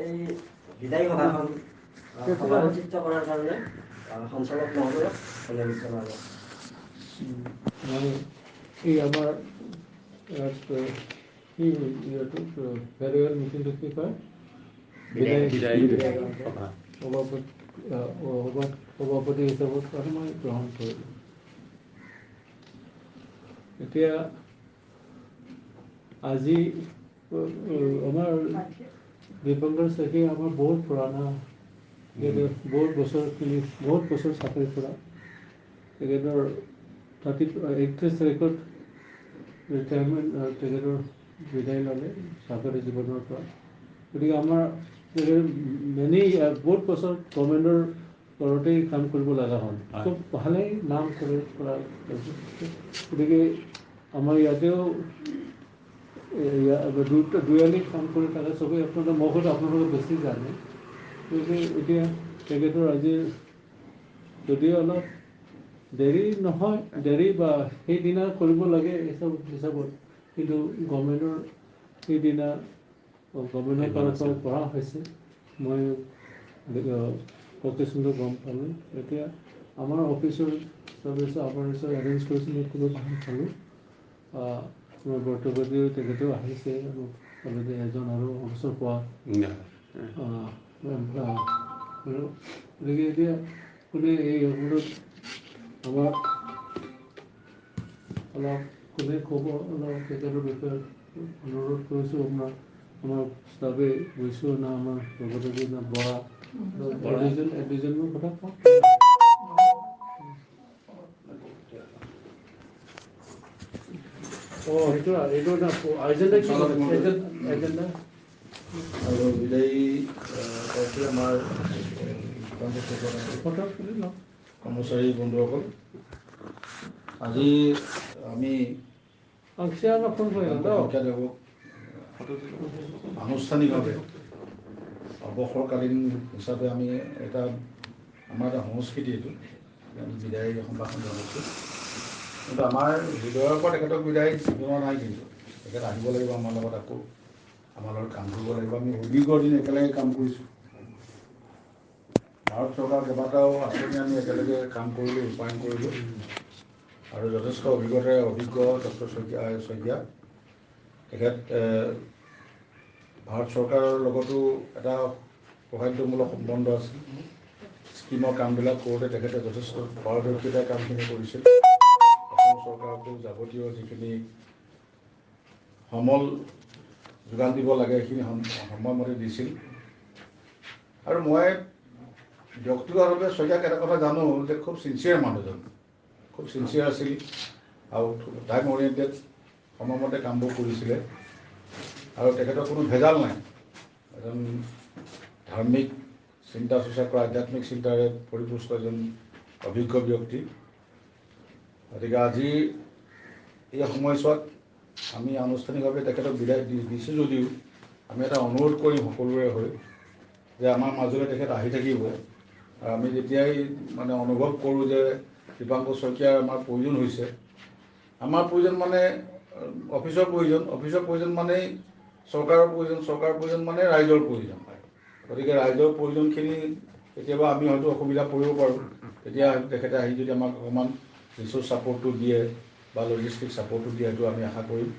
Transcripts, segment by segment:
এই বিদায়ী সভাখন সভাপতিত্ব কৰাৰ কাৰণে সঞ্চালক মহোদয়ক ধন্যবাদ জনালোঁ। এই আমাৰ কি ফেয়াৰৱেল মিটিংটো কি কয় সভাপতি হিচাপত মই গ্ৰহণ কৰিলোঁ। এতিয়া আজি আমাৰ দীপঙ্কৰ চেত্ৰী আমাৰ বহুত পুৰণা, বহুত বছৰ চাকৰি কৰা। তেখেতৰ 31 তাৰিখত ৰিটায়াৰমেণ্ট তেখেতৰ বিদায় ল'লে চাকৰি জীৱনৰ পৰা। গতিকে আমাৰ বহুত বছৰ গভৰ্ণমেণ্টৰ ঘৰতেই কাম কৰিব লগা হ'ল, চব ভালেই নাম কৰে কৰা। গতিকে আমাৰ ইয়াতেও দুয়ালি কাম কৰি থাকে চবেই আপোনালোকে মুখত আপোনালোকে বেছি জানে। গতিকে এতিয়া তেখেতৰ আজি যদিও অলপ দেৰি নহয়, দেৰি বা সেইদিনা কৰিব লাগে হিচাপত, কিন্তু গভৰ্ণমেণ্টৰ সেইদিনা গভৰ্ণমেণ্টৰ ফালৰ পৰা কৰা হৈছে। মই প্ৰফেচনটো গম পালোঁ। এতিয়া আমাৰ অফিচৰ চাৰ্ভিচৰ অপাৰেশ্যন এৰেঞ্জ কৰিছিলোঁ, খুবেই ভাল পালোঁ। মই বৰ্তমানেও তেখেতেও আহিছে আৰু অলৰেডি এজন আৰু অফিচৰ পোৱা গতিকে এতিয়া কোনে এই অসমত আমাৰ অলপ কোনে ক'ব অলপ তেখেতৰ বিষয়ে অনুৰোধ কৰিছোঁ। আমাৰ ষ্টাফে গৈছোঁ না আমাৰ লগতে না বৰা দুজনৰ কথা কওক। এইটো এজেণ্ডা কি এজেণ্ডা আৰু বিদায়ী আমাৰ কৰ্মচাৰী বন্ধুসকল, আজি আমি সংখ্যালঘুক আনুষ্ঠানিকভাৱে অৱসৰকালীন হিচাপে আমি আমাৰ এটা সংস্কৃতি এইটো আমি বিদায়ী সম্ভাষণ জনাইছোঁ। কিন্তু আমাৰ হৃদয়ৰ পৰা তেখেতক বিদায় জনোৱা নাই, কিন্তু তেখেত আহিব লাগিব আমাৰ লগত, আকৌ আমাৰ লগত কাম কৰিব লাগিব। আমি অধিক দিন একেলগে কাম কৰিছোঁ। ভাৰত চৰকাৰৰ কেইবাটাও আঁচনি আমি একেলগে কাম কৰিলোঁ, ৰূপায়ণ কৰিলোঁ আৰু যথেষ্ট অভিজ্ঞ ডক্টৰ শইকীয়া তেখেত ভাৰত চৰকাৰৰ লগতো এটা সৌহাৰ্দ্যমূলক সম্বন্ধ আছিল। স্কীমৰ কামবিলাক কৰোঁতে তেখেতে যথেষ্ট পাৰদৰ্শিতাৰ কামখিনি কৰিছিল। অসম চৰকাৰকো যাৱতীয় যিখিনি সমল যোগান দিব লাগে সেইখিনি সময়মতে দিছিল। আৰু মই ব্যক্তিগতভাৱে শইকীয়াক এটা কথা জানো যে খুব ছিনচিয়াৰ মানুহজন, খুব ছিনচিয়াৰ আছিল আৰু টাইম অৰিয়েণ্টেড, সময়মতে কামবোৰ কৰিছিলে আৰু তেখেতৰ কোনো ভেজাল নাই। এজন ধাৰ্মিক চিন্তা চৰ্চা কৰা, আধ্যাত্মিক চিন্তাৰে পৰিপুষ্ট এজন অভিজ্ঞ ব্যক্তি। গতিকে আজি এই সময়ছোৱাত আমি আনুষ্ঠানিকভাৱে তেখেতক বিদায় দিছোঁ যদিও আমি এটা অনুৰোধ কৰিম সকলোৰে হৈ যে আমাৰ মাজলৈ তেখেত আহি থাকিব। আৰু আমি যেতিয়াই অনুভৱ কৰোঁ যে দীপাংকৰ শইকীয়াৰ আমাৰ প্ৰয়োজন হৈছে, আমাৰ প্ৰয়োজন মানে অফিচৰ প্ৰয়োজন মানেই চৰকাৰৰ প্ৰয়োজন মানে ৰাইজৰ প্ৰয়োজন। গতিকে ৰাইজৰ প্ৰয়োজনখিনি কেতিয়াবা আমি হয়তো অসুবিধা পৰিব পাৰোঁ, তেতিয়া তেখেতে আহি যদি আমাক অকণমান ৰিচোৰ্চ ছাপৰ্টটো দিয়ে বা লজিষ্টিক ছাপৰ্টটো দিয়ে, সেইটো আমি আশা কৰিম।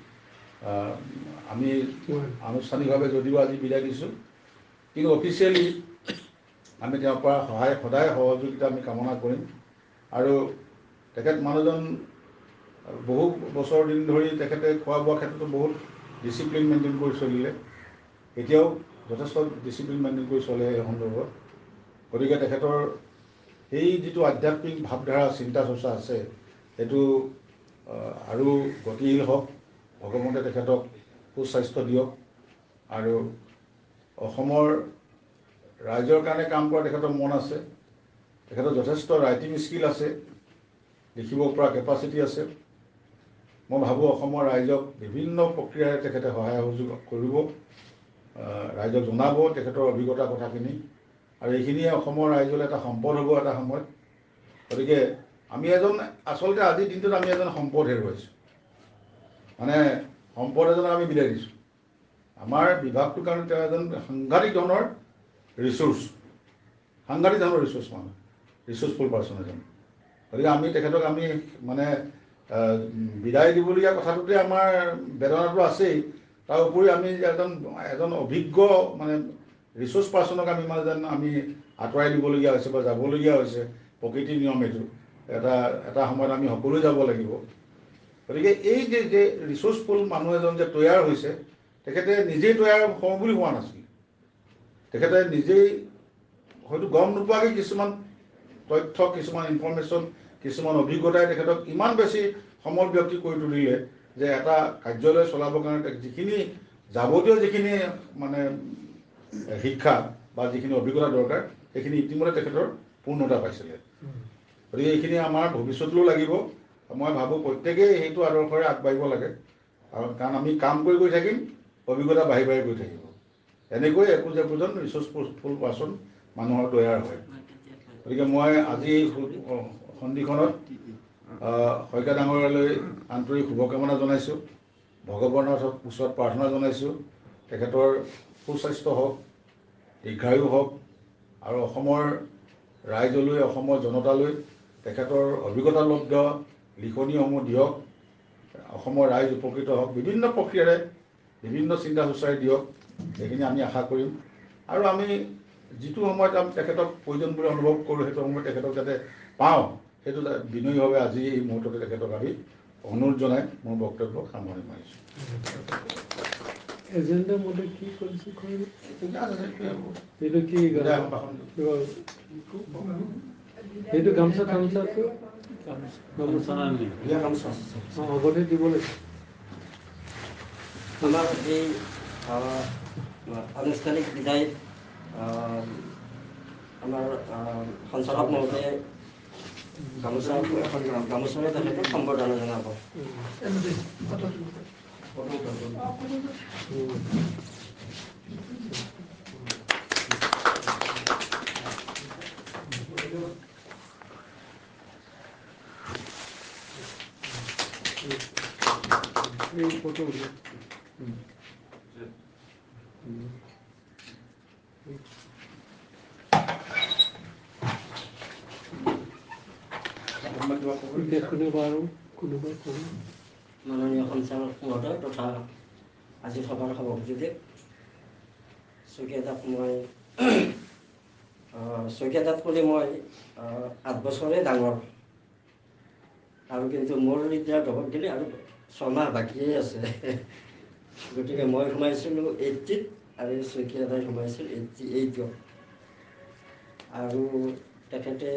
আমি আনুষ্ঠানিকভাৱে যদিও আজি বিদায় দিছোঁ, কিন্তু অফিচিয়েলি আমি তেওঁৰ পৰা সদায় সহযোগিতা আমি কামনা কৰিম। আৰু তেখেত মানুহজন বহু বছৰ দিন ধৰি তেখেতে খোৱা বোৱাৰ ক্ষেত্ৰতো বহুত ডিচিপ্লিন মেইনটেইন কৰি চলিলে, এতিয়াও যথেষ্ট ডিচিপ্লিন মেইনটেইন কৰি চলে এই সন্দৰ্ভত। গতিকে তেখেতৰ সেই যিটো আধ্যাত্মিক ভাৱধাৰা চিন্তা চৰ্চা আছে, সেইটো আৰু গতিশীল হওক, ভগৱন্তে তেখেতক সুস্বাস্থ্য দিয়ক। আৰু অসমৰ ৰাইজৰ কাৰণে কাম কৰা তেখেতৰ মন আছে, তেখেতৰ যথেষ্ট ৰাইটিং স্কিল আছে, লিখিব পৰা কেপাচিটি আছে। মই ভাবোঁ অসমৰ ৰাইজক বিভিন্ন প্ৰক্ৰিয়াৰে তেখেতে সহায় সহযোগ কৰিব, ৰাইজক জনাব তেখেতৰ অভিজ্ঞতাৰ কথাখিনি, আৰু এইখিনিয়ে অসমৰ ৰাইজলৈ এটা সম্পদ হ'ব এটা সময়ত। গতিকে আমি আচলতে আজিৰ দিনটোত আমি এজন সম্পদ হেৰুৱাইছোঁ। সম্পদ এজনক আমি বিদায় দিছোঁ। আমাৰ বিভাগটোৰ কাৰণে তেওঁ এজন সাংঘাতিক ধৰণৰ ৰিচোৰ্চ, সাংঘাতিক ধৰণৰ ৰিচোৰ্চ মানে ৰিচোৰ্চফুল পাৰ্চন এজন। গতিকে আমি তেখেতক আমি মানে বিদায় দিবলগীয়া কথাটোতে আমাৰ বেদনাটো আছেই, তাৰ উপৰি আমি এজন অভিজ্ঞ মানে ৰিচোৰ্চ পাৰ্চনক আমি মানে যেন আমি আঁতৰাই দিবলগীয়া হৈছে বা যাবলগীয়া হৈছে। প্ৰকৃতিৰ নিয়ম এইটো, এটা সময়ত আমি সকলোৱে যাব লাগিব। গতিকে এই যে ৰিচোৰ্চফুল মানুহ এজন যে তৈয়াৰ হৈছে, তেখেতে নিজেই তৈয়াৰ হওঁ বুলি হোৱা নাছিল। তেখেতে নিজেই হয়তো গম নোপোৱাকৈ কিছুমান তথ্য, কিছুমান ইনফৰ্মেশ্যন, কিছুমান অভিজ্ঞতাই তেখেতক ইমান বেছি সমল ব্যক্তি কৰি তুলিলে যে এটা কাৰ্যালয় চলাবৰ কাৰণে যিখিনি যাৱতীয় যিখিনি মানে শিক্ষা বা যিখিনি অভিজ্ঞতা দৰকাৰ, সেইখিনি ইতিমধ্যে তেখেতৰ পূৰ্ণতা পাইছিলে। গতিকে এইখিনি আমাৰ ভৱিষ্যতলৈও লাগিব। মই ভাবোঁ প্ৰত্যেকেই সেইটো আদৰ্শৰে আগবাঢ়িব লাগে, আৰু কাৰণ আমি কাম কৰি গৈ থাকিম, অভিজ্ঞতা বাঢ়ি বাঢ়ি গৈ থাকিব। এনেকৈ একোজন একোজন ৰিচোৰ্চফুল পাৰ্চন মানুহৰ তৈয়াৰ হয়। গতিকে মই আজি এই সন্ধিখনত শইকীয়া ডাঙৰীয়ালৈ আন্তৰিক শুভকামনা জনাইছোঁ। ভগৱানৰ ওচৰত প্ৰাৰ্থনা জনাইছোঁ তেখেতৰ সুস্বাস্থ্য হওক, দীৰ্ঘায়ু হওক, আৰু অসমৰ ৰাইজলৈ, অসমৰ জনতালৈ তেখেতৰ অভিজ্ঞতালব্ধ লিখনিসমূহ দিয়ক, অসমৰ ৰাইজ উপকৃত হওক, বিভিন্ন প্ৰক্ৰিয়াৰে বিভিন্ন চিন্তা চৰ্চাৰে দিয়ক, সেইখিনি আমি আশা কৰিম। আৰু আমি যিটো সময়ত আমি তেখেতক প্ৰয়োজন বুলি অনুভৱ কৰোঁ, সেইটো সময়ত তেখেতক যাতে পাওঁ, সেইটো বিনয়ীভাৱে আজি এই মুহূৰ্ততে তেখেতক আমি অনুৰোধ জনাই মোৰ বক্তব্য সামৰণি মাৰিছোঁ। এজেণ্ডা মতে কি কৰিছে এইটো কি এইটো গামোচা গামোচাটো আগতে দিব লাগে। আমাৰ এই আনুষ্ঠানিক বিদায় আমাৰ সঞ্চালক মহোদয়ে গামোচাৰে তেখেতক সম্বৰ্ধনা জনাব। ফটো মাননীয় সঞ্চালক মহোদয় তথা আজি সভাৰ সভাপতিদেৱ, শইকীয়াদাক মই শইকীয়াদাক ক'লে মই 8 বছৰে ডাঙৰ, আৰু কিন্তু মোৰ এতিয়া দবক দিলে আৰু 6 মাহ বাকীয়ে আছে। গতিকে মই সোমাইছিলোঁ 80ত আৰু শইকীয়াদাই সোমাইছিল 88ত। আৰু তেখেতে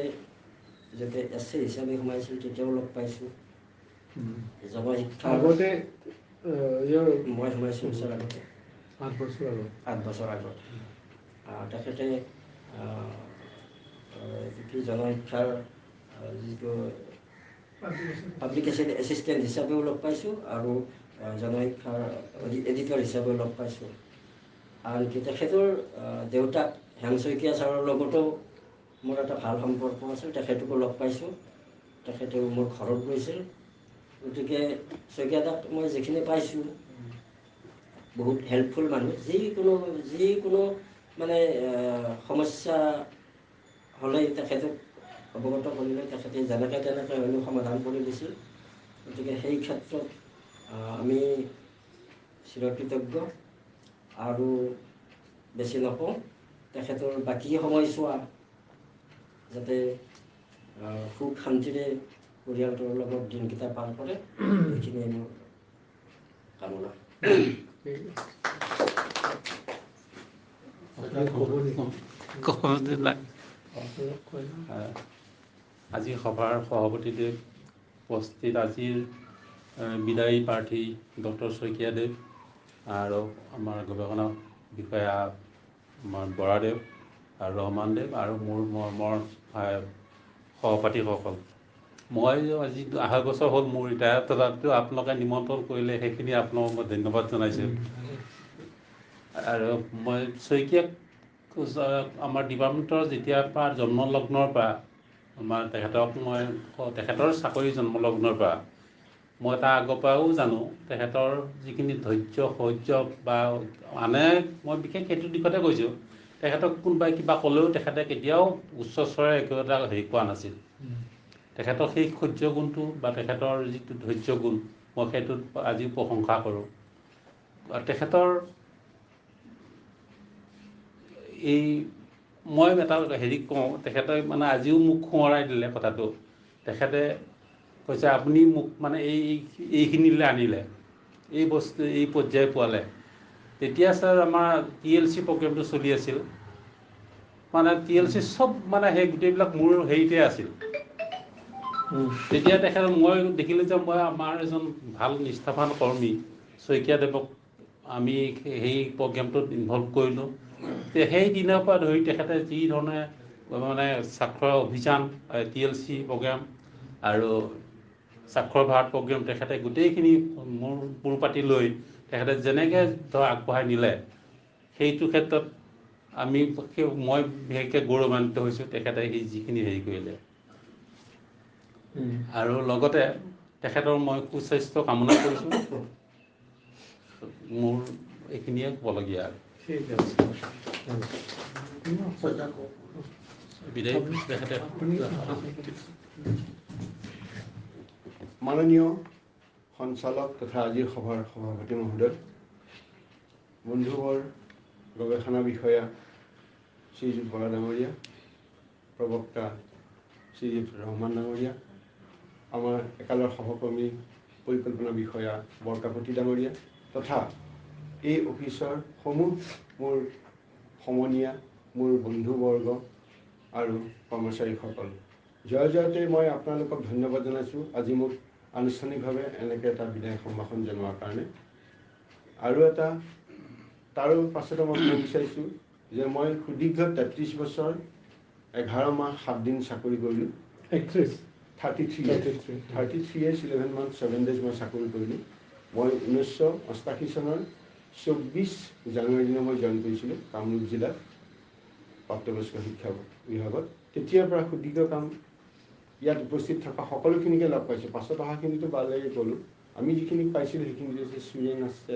যেতিয়া SC হিচাপে সোমাইছিল তেতিয়াও লগ পাইছোঁ। জনশিক্ষা আগতে মই সোমাইছোঁ বছৰ আগতে, 8 বছৰ আগত। 8 বছৰ আগত তেখেতে জনশিক্ষাৰ যিটো পাব্লিক এছিষ্টেণ্ট হিচাপেও লগ পাইছোঁ, আৰু জনশিক্ষাৰ এডিটৰ হিচাপেও লগ পাইছোঁ। আনকি তেখেতৰ দেউতাক হেম শইকীয়া ছাৰৰ লগতো মোৰ এটা ভাল সম্পৰ্ক আছিল, তেখেতকো লগ পাইছোঁ। তেখেতেও মোৰ ঘৰত গৈছিল। গতিকে শইকীয়াদাক মই যিখিনি পাইছোঁ, বহুত হেল্পফুল মানুহ। যিকোনো মানে সমস্যা হ'লেই তেখেতক অৱগত কৰিলে তেখেতে যেনেকৈ তেনেকৈ হ'লেও সমাধান কৰি দিছিল। গতিকে সেই ক্ষেত্ৰত আমি চিৰকৃতজ্ঞ। আৰু বেছি নকওঁ, তেখেতৰ বাকী সময়ছোৱা যাতে সুখ শান্তিৰে পৰিয়ালটোৰ লগত দিনকেইটা পাৰ কৰে, এইখিনিয়ে মোৰ কামনা। আজি সভাৰ সভাপতিদেৱ, উপস্থিত আজিৰ বিদায়ী প্ৰাৰ্থী ডক্টৰ শইকীয়াদেৱ, আৰু আমাৰ গৱেষণা বিষয়া আমাৰ বৰাদেৱ আৰু ৰহমানদেৱ, আৰু মোৰ মৰমৰ সহপাঠীসকল। মই আজি 2.5 বছৰ হ'ল মোৰ ৰিটায়াৰ, তথাপিও আপোনালোকে নিমন্ত্ৰণ কৰিলে সেইখিনি আপোনালোকক মই ধন্যবাদ জনাইছোঁ। আৰু মই শইকীয়াক আমাৰ ডিপাৰ্টমেণ্টৰ যেতিয়াৰ পৰা জন্মলগ্নৰ পৰা তেখেতৰ চাকৰি জন্মলগ্নৰ পৰা মই তাৰ আগৰ পৰাও জানো তেখেতৰ যিখিনি ধৈৰ্য সহ্য বা আনে মই বিশেষ সেইটো দিশতে কৈছোঁ তেখেতক কোনোবাই কিবা ক'লেও তেখেতে কেতিয়াও উচ্চ স্বৰে একো এটা হেৰি কোৱা নাছিল তেখেতৰ সেই সহ্য গুণটো বা তেখেতৰ যিটো ধৈৰ্য গুণ মই সেইটোত আজিও প্ৰশংসা কৰোঁ আৰু তেখেতৰ এই মই এটা হেৰি কওঁ তেখেতে মানে আজিও মোক সোঁৱৰাই দিলে কথাটো তেখেতে কৈছে আপুনি মোক মানে এইখিনিলৈ আনিলে এই বস্তু এই পৰ্যায় পোৱালে তেতিয়া ছাৰ আমাৰ TLC প্ৰগ্ৰেমটো চলি আছিল মানে TLC চব মানে সেই গোটেইবিলাক মোৰ হেৰিতে আছিল তেতিয়া তেখেত মই দেখিলোঁ যে মই আমাৰ এজন ভাল নিষ্ঠাৱান কৰ্মী শইকীয়াদেৱক আমি সেই প্ৰগ্ৰেমটোত ইনভল্ভ কৰিলোঁ সেই দিনৰ পৰা ধৰি তেখেতে যি ধৰণে মানে স্বাক্ষৰ অভিযান TLC প্ৰগ্ৰেম আৰু স্বাক্ষৰ ভাৰত প্ৰগ্ৰেম তেখেতে গোটেইখিনি মূৰ পাতি লৈ তেখেতে যেনেকৈ ধৰ আগবঢ়াই নিলে সেইটো ক্ষেত্ৰত মই বিশেষকৈ গৌৰৱান্বিত হৈছোঁ তেখেতে সেই যিখিনি হেৰি কৰিলে আৰু লগতে তেখেতৰ মই সুস্বাস্থ্য কামনা কৰিছোঁ মোৰ এইখিনিয়ে ক'বলগীয়া আৰু ঠিক আছে বিদায় তেখেতে মাননীয় সঞ্চালক তথা আজিৰ সভাৰ সভাপতি মহোদয় বন্ধুবৰ গৱেষণা বিষয়া শ্ৰীযুত বৰা ডাঙৰীয়া প্ৰবক্তা শ্ৰীযুত ৰহমান ডাঙৰীয়া আমাৰ একালৰ সহকৰ্মী পৰিকল্পনা বিষয়া বৰকাকতি ডাঙৰীয়া তথা এই অফিচৰ সমূহ মোৰ সমনীয়া মোৰ বন্ধুবৰ্গ আৰু কৰ্মচাৰীসকল জয়তে মই আপোনালোকক ধন্যবাদ জনাইছোঁ আজি মোক আনুষ্ঠানিকভাৱে এনেকৈ এটা বিদায় সম্ভাষণ জনোৱাৰ কাৰণে আৰু এটা তাৰো পাছতে মই ক'ব বিচাৰিছোঁ যে মই সুদীৰ্ঘ 33 বছৰ 11 মাহ 7 দিন চাকৰি কৰিলোঁ 33 years 11 months 7 days মই চাকৰি কৰিলোঁ মই 1988 চনৰ 24 জানুৱাৰী দিনা মই জইন কৰিছিলোঁ কামৰূপ জিলাত প্ৰাপ্তবয়স্ক শিক্ষা বিভাগত তেতিয়াৰ পৰা সুদীৰ্ঘ কাম ইয়াত উপস্থিত থকা সকলোখিনিকে লগ পাইছোঁ পাছত অহাখিনিতো বালেই ক'লোঁ আমি যিখিনি পাইছিলোঁ সেইখিনি হৈছে চুৰেণ আছে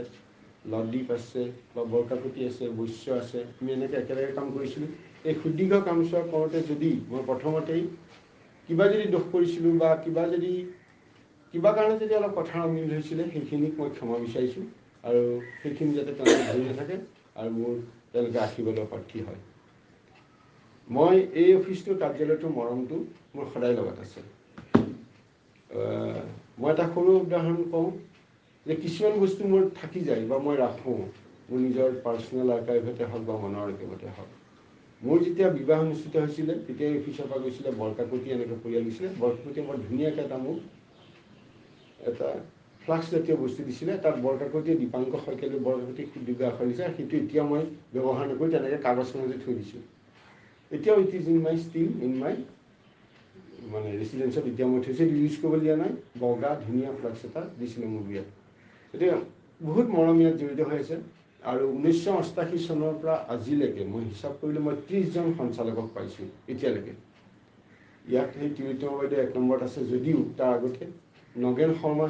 লদ্বীপ আছে বা বৰকাকতি আছে বৈশ্য আছে আমি এনেকৈ একেলগে কাম কৰিছিলোঁ এই সুদীৰ্ঘ কামছোৱা কৰোঁতে যদি মই প্ৰথমতেই কিবা যদি দোষ কৰিছিলোঁ বা কিবা কাৰণে যদি অলপ কথা অমিল হৈছিলে সেইখিনিক মই ক্ষমা বিচাৰিছোঁ আৰু সেইখিনি যাতে তেওঁলোকে ধৰি নাথাকে আৰু মোৰ তেওঁলোকে আশীৰ্বাদৰ প্ৰাৰ্থী হয় মই এই অফিচটোৰ কাৰ্যালয়টোৰ মৰমটো মোৰ সদায় লগত আছে মই এটা সৰু উদাহৰণ কওঁ যে কিছুমান বস্তু মোৰ থাকি যায় বা মই ৰাখোঁ মোৰ নিজৰ পাৰ্চনেল আৰ্কাইভতে হওক বা মনৰ আৰ্কাইভতে হওক মোৰ যেতিয়া বিবাহ অনুষ্ঠিত হৈছিলে তেতিয়া অফিচৰ পৰা গৈছিলে বৰকাকতি এনেকৈ পৰিয়াল গৈছিলে বৰকাকতিয়ে বৰ ধুনীয়াকৈ এটা মোক এটা ফ্লাক্স জাতীয় বস্তু দিছিলে তাত বৰকাকতিয়ে দীপাংকৰ শইকীয়ালৈ বৰকাকতি সুদীৰ্ঘ আখৰ দিছে সেইটো এতিয়া মই ব্যৱহাৰ নকৰি তেনেকৈ কাগজ মাজে থৈ দিছোঁ এতিয়াও it is in my still in my মানে ৰেচিডেঞ্চত এতিয়া মই থৈছোঁ ইউজ কৰিব দিয়া নাই বগা ধুনীয়া ফ্লাক্স এটা দিছিলে মোৰ বিয়াত এতিয়া বহুত মৰম ইয়াত জড়িত হৈ আছে আৰু 1988 চনৰ পৰা আজিলৈকে মই হিচাপ কৰিলে মই 30জন সঞ্চালকক পাইছোঁ এতিয়ালৈকে ইয়াত সেই তিৰোত্তমা বাইদেউ 1 নম্বৰত আছে যদিও তাৰ আগতে নগেন শৰ্মা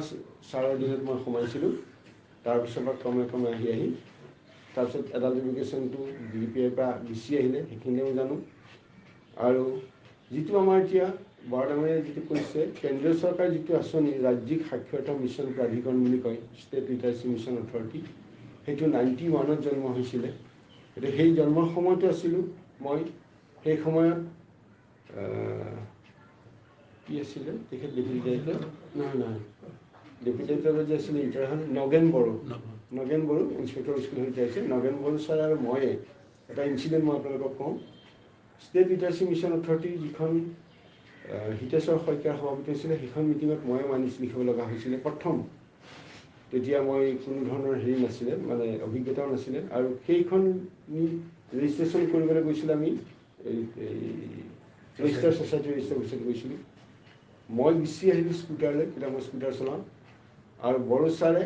ছাৰৰ দিনত মই সোমাইছিলোঁ তাৰপিছৰ পৰা ক্ৰমে আহি তাৰপিছত এডাল্ট এডুকেশ্যনটো DPIৰ পৰা গুচি আহিলে সেইখিনিও জানো আৰু যিটো আমাৰ এতিয়া বৰডাঙৰীয়াই যিটো কৈছে কেন্দ্ৰীয় চৰকাৰৰ যিটো আঁচনি ৰাজ্যিক সাক্ষৰতা মিছন প্ৰাধিকৰণ বুলি কয় ষ্টেট লিটাৰেচি মিছন অথৰিটি সেইটো 91ত জন্ম হৈছিলে গতিকে সেই জন্মৰ সময়তো আছিলোঁ মই সেই সময়ত কি আছিলে তেখেত ডেপুটি ডাইৰেক্টৰ নহয় ডেপুটি ডাইৰেক্টৰ যে আছিলে ইণ্টাৰহাল নগেন বড়ো ইনস্পেক্টৰ স্কুল হৈ যাইছে নগেন বড়ো ছাৰ আৰু ময়ে এটা ইনচিডেণ্ট মই আপোনালোকক কওঁ ষ্টেট লিটাৰেচি মিছন অথৰিটিৰ যিখন হিতেশ্বৰ শইকীয়াৰ সভাপতি হৈছিলে সেইখন মিটিঙত ময়ে মানিছ লিখিব লগা হৈছিলে প্ৰথম তেতিয়া মই কোনো ধৰণৰ হেৰি নাছিলে মানে অভিজ্ঞতাও নাছিলে আৰু সেইখন ৰেজিষ্ট্ৰেশ্যন কৰিবলৈ গৈছিলোঁ আমি ৰেজিষ্টাৰ ছ'চাইটি ৰেজিষ্টাৰ অফিচত গৈছিলোঁ মই গুচি আহিলোঁ স্কুটাৰলৈ তেতিয়া মই স্কুটাৰ চলাওঁ আৰু বড়ো ছাৰে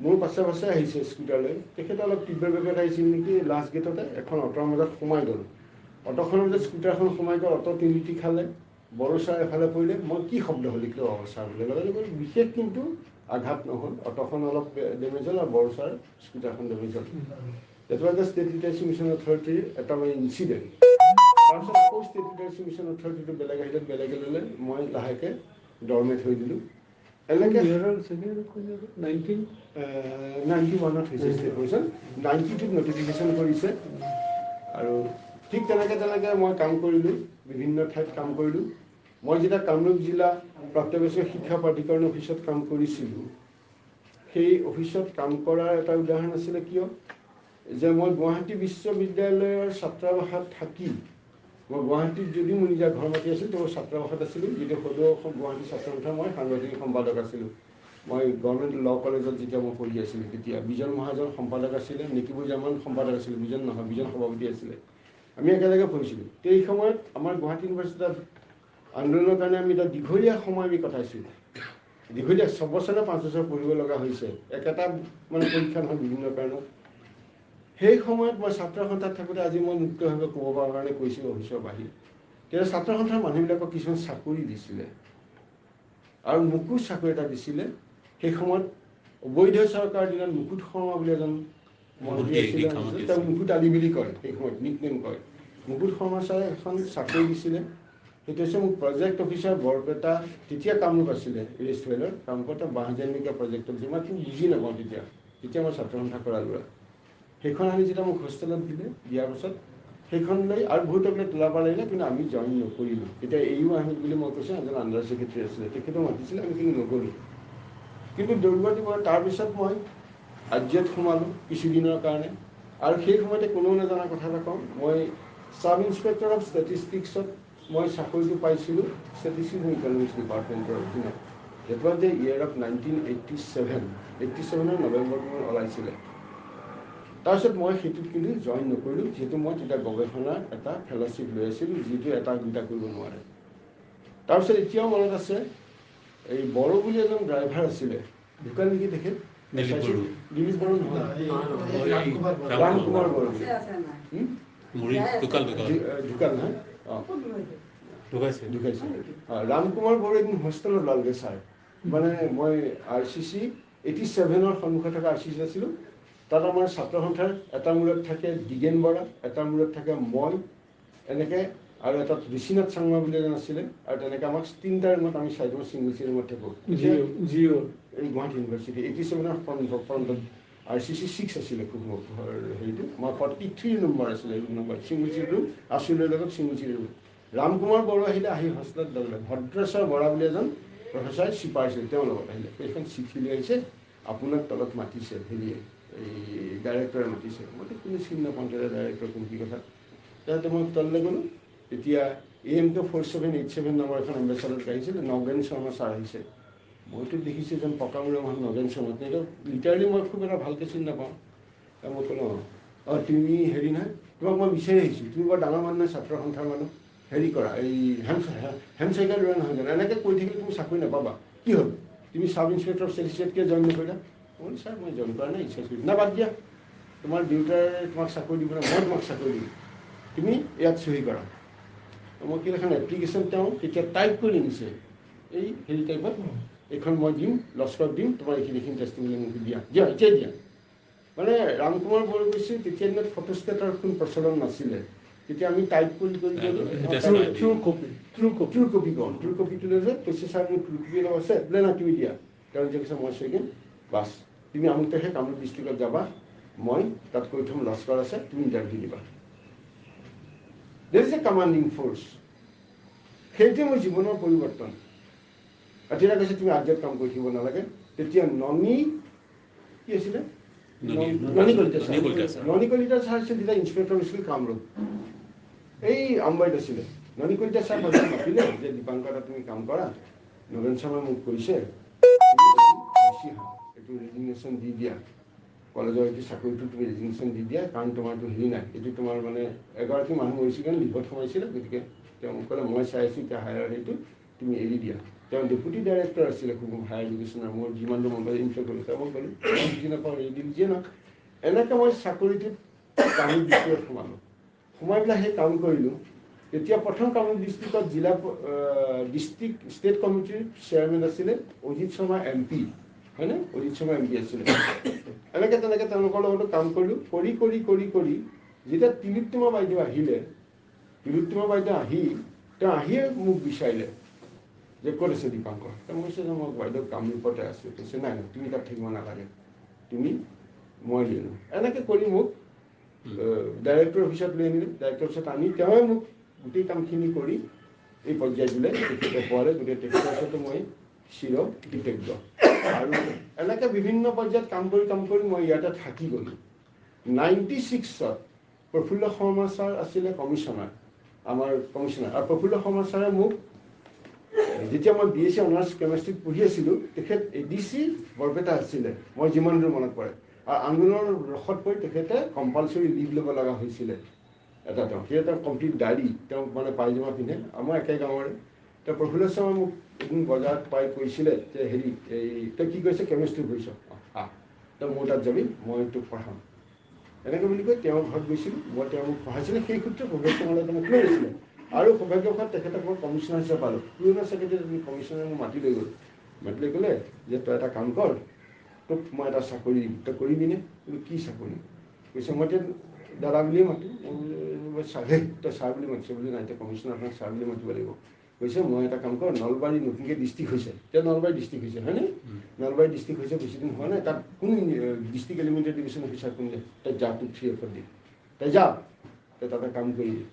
মোৰ পাছে আহিছে স্কুটাৰলৈ তেখেতে অলপ তীব্ৰ বেগত আহিছিল নেকি লাষ্ট গেটতে এখন অ'টোৰ মাজত সোমাই গ'ল অটোখনৰ মাজত স্কুটাৰখন সোমাই গ'ল অটো তিনিটি খালে বড়ো ছাৰ এফালে পৰিলে মই কি শব্দ হ'লে কিয় ছাৰ বোলে লগে বিশেষ কিন্তু আঘাত নহ'ল, অটোখন অলপ ডেমেজ হ'ল আৰু বৰচাৰ স্কুটাৰখন ডেমেজ হ'ল। That was the state literacy mission অথৰিটিৰ এটা মানে ইনচিডেণ্ট। তাৰপিছত আকৌ ষ্টেট লিটাৰেচি মিছন অথৰিটিটো বেলেগ আহিলে, বেলেগে ল'লে, মই লাহেকৈ ডৰমেট হৈ দিলোঁ। এনেকৈ 91ত হৈছে ষ্টেট পজিশ্যন, 92ত নটিফিকেশ্যন কৰিছে। আৰু ঠিক তেনেকৈ মই কাম কৰিলোঁ, বিভিন্ন ঠাইত কাম কৰিলোঁ। মই যেতিয়া কামৰূপ জিলা প্ৰাপ্তবয়স্ক শিক্ষা প্ৰাধিকৰণ অফিচত কাম কৰিছিলোঁ, সেই অফিচত কাম কৰাৰ এটা উদাহৰণ আছিলে কিয় যে মই গুৱাহাটী বিশ্ববিদ্যালয়ৰ ছাত্ৰাবাসত থাকি, মই গুৱাহাটীত যদিও মোৰ নিজৰ ঘৰ মাটি আছিল, তো ছাত্ৰাবাসত আছিলোঁ, যিটো সদৌ অসম গুৱাহাটী ছাত্ৰ সন্থাৰ মই সাংগঠনিক সম্পাদক আছিলোঁ। মই গভৰ্ণমেণ্ট ল' কলেজত যেতিয়া মই পঢ়ি আছিলোঁ, তেতিয়া বিজন মহাজন সম্পাদক আছিলে, নিকিবুৰ জামান সম্পাদক আছিলে, বিজন নহয়, বিজন সভাপতি আছিলে। আমি একেলগে পঢ়িছিলোঁ। এই সময়ত আমাৰ গুৱাহাটী ইউনিভাৰ্চিটিত আন্দোলনৰ কাৰণে আমি এটা দীঘলীয়া সময় আমি কটাইছোঁ। দীঘলীয়া 6 বছৰ নে 5 বছৰ পঢ়িব লগা হৈছে, একেটা মানে পৰীক্ষা নহয়, বিভিন্ন কাৰণত। সেই সময়ত মই ছাত্ৰ সন্থাত থাকোঁতে, আজি মই মুক্তভাৱে ক'ব পৰাৰ কাৰণে কৈছোঁ অফিচৰ বাহিৰ, তেতিয়া ছাত্ৰ সন্থাৰ মানুহবিলাকক কিছুমান চাকৰি দিছিলে, আৰু মোকো চাকৰি এটা দিছিলে। সেই সময়ত অবৈধ চৰকাৰৰ দিনত মুকুট শৰ্মা বুলি এজন মন্ত্ৰী আছিলে, তেওঁ মুকুট আলি বুলি কয়, সেই সময়ত নিক নেম কয়। মুকুট শৰ্মা ছাৰে এখন চাকৰি দিছিলে, সেইটো হৈছে মোক প্ৰজেক্ট অফিচাৰ বৰপেটা, তেতিয়া কামৰূপ আছিলে ৰেষ্টুৰেণ্টৰ কামৰূপত বাঁহজানিকা প্ৰজেক্টত, মই কিন্তু বুজি নাপাওঁ তেতিয়া মই ছাত্ৰ সন্থা কৰা ল'ৰা। সেইখন আনি যেতিয়া মোক হোষ্টেলত দিয়াৰ পাছত সেইখন লৈ আৰু বহুতকে তোলাব লাগিলে, কিন্তু আমি জইন নকৰিলোঁ। তেতিয়া এইও আহিল বুলি মই কৈছোঁ, এজন আণ্ডাৰ ছেক্ৰেটাৰী আছিলে, তেখেতেও মাতিছিলে, আমি কিন্তু নগ'লোঁ। কিন্তু দুৰ্গতি মই তাৰপিছত মই আৰ্যত সোমালোঁ কিছুদিনৰ কাৰণে। আৰু সেই সময়তে কোনেও নজনা কথা এটা কওঁ, মই ছাব ইন্সপেক্টৰ অফ ষ্টেটিষ্টিক্সত মই চাকৰিটো পাইছিলোঁ, ষ্টেটিষ্টিক্স এণ্ড ইকনমিক্স ডিপাৰ্টমেণ্টৰ অধীনত। Date was the year of 1987 নৱেম্বৰত মোৰ ওলাইছিলে। তাৰপিছত মই সেইটোত কিন্তু জইন নকৰিলোঁ, যিহেতু মই তেতিয়া গৱেষণাৰ এটা ফেল'শ্বিপ লৈ আছিলোঁ, যিটো এটা দুটা কৰিব নোৱাৰে। তাৰপিছত এতিয়াও মনত আছে, এই বড়ো বুলি এজন ড্ৰাইভাৰ আছিলে, ঢুকাল নেকি তেখেত? দিলীপ বড়ো নহয়, ৰামকুমাৰ বড়ো। ঢুকাল নহয়, ঢুকাইছে। ৰামকুমাৰ বড়ো এদিন হোষ্টেলত ওলালগৈ ছাৰ, মানে মই RCC 87ৰ সন্মুখত থকা RCC আছিলোঁ। তাত আমাৰ ছাত্ৰ সন্থাৰ এটা মূৰত থাকে দিগেন বৰা, এটা মূৰত থাকে মই, এনেকৈ আৰু এটা ঋষিনাথ চাংমা বুলি এজন আছিলে, আৰু তেনেকৈ আমাক 3টা ৰুমত আমি 4জন চিংগুল ৰুমত থাকোঁ। জিঅ' এই গুৱাহাটী ইউনিভাৰ্চিটি 87ৰ ফ্ৰণ্টত RCC 6 আছিলে খুব হেৰিটো, আমাৰ 43 নম্বৰ আছিলে ৰুম নম্বৰ, চিংগুল ৰুম আছুলৰ লগত চিংগুল ৰুম। ৰামকুমাৰ বড়ো আহিলে, আহি হোষ্টেলত ল'লে। ভদ্ৰেশ্বৰ বৰা বুলি এজন প্ৰফেচাৰ চিপাৰ আছিল, তেওঁৰ লগত আহিলে। সেইখন চিঠি লৈ আহিছে, আপোনাক তলত মাতিছে, হেৰিয়ে এই ডাইৰেক্টৰে মাতিছে। মইতো কোনো চিনি নাপাওঁ, ডাইৰেক্টৰ কোন কি কথা। তাৰপিছতে মই তললৈ গ'লোঁ, তেতিয়া AMK 4787 নম্বৰ এখন এম্বেচাডত আহিছিল, নগেন শৰ্মা ছাৰ আহিছে। মইতো দেখিছোঁ যেন পকামূৰীয়া মানুহ নগেন শৰ্মা, কিন্তু লিটাৰেলি মই খুব এটা ভালকৈ চিনি নাপাওঁ। মই ক'লোঁ, তুমি হেৰি নহয়, তোমাক মই বিচাৰি আহিছোঁ, তুমি বৰ ডাঙৰ মানুহ নহয়, ছাত্ৰ সন্থাৰ মানুহ, হেৰি কৰা, এই হেণ্ডচাইকেল লৈ নহয় জানো, এনেকৈ কৈ থাকিলে তুমি চাকৰি নাপাবা। কি হ'ল, তুমি ছাব ইন্সপেক্টৰ অফ ষ্টেটিষ্টিক্সত কিয় জইন নকৰিলা? মই বোলো ছাৰ মই জইন কৰা নাই, ইচ্ছা কৰিছোঁ না, বাদ দিয়া, তোমাৰ দেউতাই তোমাক চাকৰি দিব না, মই তোমাক চাকৰি দিম, তুমি ইয়াত চহী কৰা। মই কি এখন এপ্লিকেশ্যন তেওঁ তেতিয়া টাইপ কৰি নিছে, এই হেৰি টাইপত, এইখন মই দিম, লস্কৰত দিম, তোমাৰ এইখিনি টেষ্টিমনি মোক দিয়া, এতিয়াই দিয়া। মানে ৰামকুমাৰ বড়ো কৈছে, তেতিয়া দিনত ফটোষ্টেটৰ কোনো প্ৰচলন নাছিলে, তেতিয়া আমি টাইপ কৰি ট্ৰু কপিটো লৈ যে কৈছে, ছাৰ মোৰ ট্ৰু কপি অলপ আছে, বোলে না তুমি দিয়া। তেওঁ যে কৈছে মই চৈ দিম, বাছ তুমি আমুক তাৰিখে কামৰূপ ডিষ্ট্ৰিক্টত যাবা, মই তাত কৈ থ'ম লস্কৰ আছে, তুমি ইণ্টাৰভিউ দিবা। দেৰ ইজ এ কমাণ্ডিং ফ'ৰ্চ। সেইটোৱে মোৰ জীৱনৰ পৰিৱৰ্তন। তেতিয়া কৈছে তুমি আৰ্যত কাম কৰি থাকিব নালাগে। তেতিয়া ননী কি আছিলে, ননী কলিতা ছাৰ আছিল তেতিয়া ইন্সপেক্টৰ হৈছিল কামৰূপ, এই আম্বাইত আছিলে। ননী কলিতা ছাৰ মাজত মাতিলে যে দীপাংকৰ তুমি কাম কৰা, নগেন শৰ্মাই মোক কৈছে গুচি আহা, এইটো ৰেজিগনেশ্যন দি দিয়া, কলেজৰ এইটো চাকৰিটো তুমি ৰেজিগনেশ্যন দি দিয়া, কাৰণ তোমাৰতো হেৰি নাই, এইটো তোমাৰ মানে এগৰাকী মানুহ মৰিছিল কাৰণে লিভত সোমাইছিলে, গতিকে তেওঁ মোক ক'লে মই চাই আছোঁ এতিয়া হায়াৰ হেৰিটো তুমি এৰি দিয়া। তেওঁ ডেপুটি ডাইৰেক্টৰ আছিলে খুব হায়াৰ এডুকেশ্যনৰ, মোৰ যিমানটো মন পাই ইনফ্লুৱেঞ্চ কৰিলোঁ, তেওঁ মই ক'লোঁ মই বুজি নাপাওঁ, এৰি দিম যিয়ে নহওক। এনেকৈ মই চাকৰিটোত কামৰূপ ডিষ্ট্ৰিক্টত সোমালোঁ, সোমাই পেলাই সেই কাম কৰিলোঁ। তেতিয়া প্ৰথম কামৰূপ ডিষ্ট্ৰিক্টত ডিষ্ট্ৰিক্ট ষ্টেট কমিটিৰ চেয়াৰমেন আছিলে অজিত শৰ্মা MP, হয়নে? অজিত শৰ্মা MP আছিলে। এনেকৈ তেনেকৈ তেওঁলোকৰ লগতো কাম কৰিলোঁ। কৰি কৰি কৰি কৰি যেতিয়া তিলোত্তমা বাইদেউ আহিলে, তিলোত্তমা বাইদেউ তেওঁ আহিয়ে মোক বিচাৰিলে যে ক'ত আছে দীপাংকৰ। তেওঁ কৈছে যে মই বাইদেউ কামৰূপতে আছোঁ। কৈছে নাই নাই তুমি তাত থাকিব নালাগে, মই লৈ আনো। এনেকৈ কৰি মোক ডাইৰেক্টৰ অফিচত লৈ আনিলে। ডাইৰেক্টৰ অফিচত আনি তেওঁৱে মোক গোটেই কামখিনি কৰি এই পৰ্যায় দিলে, তেখেতে পোৱালে। গতিকে তেখেতৰ ওচৰতো মই চিৰ কৃতজ্ঞ। আৰু এনেকৈ বিভিন্ন পৰ্যায়ত কাম কৰি মই ইয়াতে থাকি গ'লোঁ। 96ত প্ৰফুল্ল শৰ্মা ছাৰ আছিলে কমিশ্যনাৰ, আমাৰ কমিশ্যনাৰ। আৰু প্ৰফুল্ল শৰ্মা ছাৰে মোক যেতিয়া মই BSc অনাৰ্ছ কেমেষ্ট্ৰিত পঢ়ি আছিলোঁ, তেখেত ADC বৰপেটা আছিলে, মই যিমান দূৰ মনত পৰে। আৰু আন্দোলনৰ ৰসত পৰি তেখেতে কম্পালচৰি লিভ ল'ব লগা হৈছিলে এটা। তেওঁ কমপ্লিট দাড়ি, তেওঁ মানে পায়জামা পিন্ধে, আমাৰ একে গাঁৱৰে। তেওঁ প্ৰফুল্ল শৰ্মাই মোক এদিন বজাৰত পাই কৈছিলে যে হেৰি তই কি কৈছে, কেমেষ্ট্ৰি পঢ়িছ, তই মোৰ তাত যাবি, মই তোক পঢ়াম। এনেকৈ বুলি কৈ তেওঁৰ ঘৰত গৈছিলোঁ। তেওঁ মোক পঢ়াইছিলে। সেই সূত্ৰে প্ৰফেচৰ শৰ্মালৈ মোক লৈ আহিছিলে। আৰু সৌভাগ্যবশত তেখেতক মই কমিশ্যনাৰ হিচাপে পালোঁ। পুৰণা ছেক্ৰেটাৰী কমিশ্যনাৰে মোক মাতি লৈ গ'ল। মাতি লৈ ক'লে যে তই এটা কাম কৰ, তোক মই এটা চাকৰি দিম, তই কৰিবিনে? কি চাকৰি? কৈছে মই এতিয়া দাদা বুলিয়ে মাতোঁ। তই ছাৰ বুলি মাতিছ বুলি নাই, এতিয়া কমিশ্যনাৰ আপোনাক ছাৰ বুলি মাতিব লাগিব। কৈছে মই এটা কাম কৰ, নলবাৰী নতুনকৈ ডিষ্ট্ৰিক্ট হৈছে, এতিয়া নলবাৰী ডিষ্ট্ৰিক্ট হৈছে হয়নে? নলবাৰী ডিষ্ট্ৰিক্ট হৈছে, বেছিদিন হোৱা নাই। তাত কোনো ডিষ্ট্ৰিক্ট এলিমেণ্টাৰী ডিভিজন অফিচাৰ কোন যায়, তই যা, তোক 3F দিম, তই যা, তই তাতে কাম কৰিবি।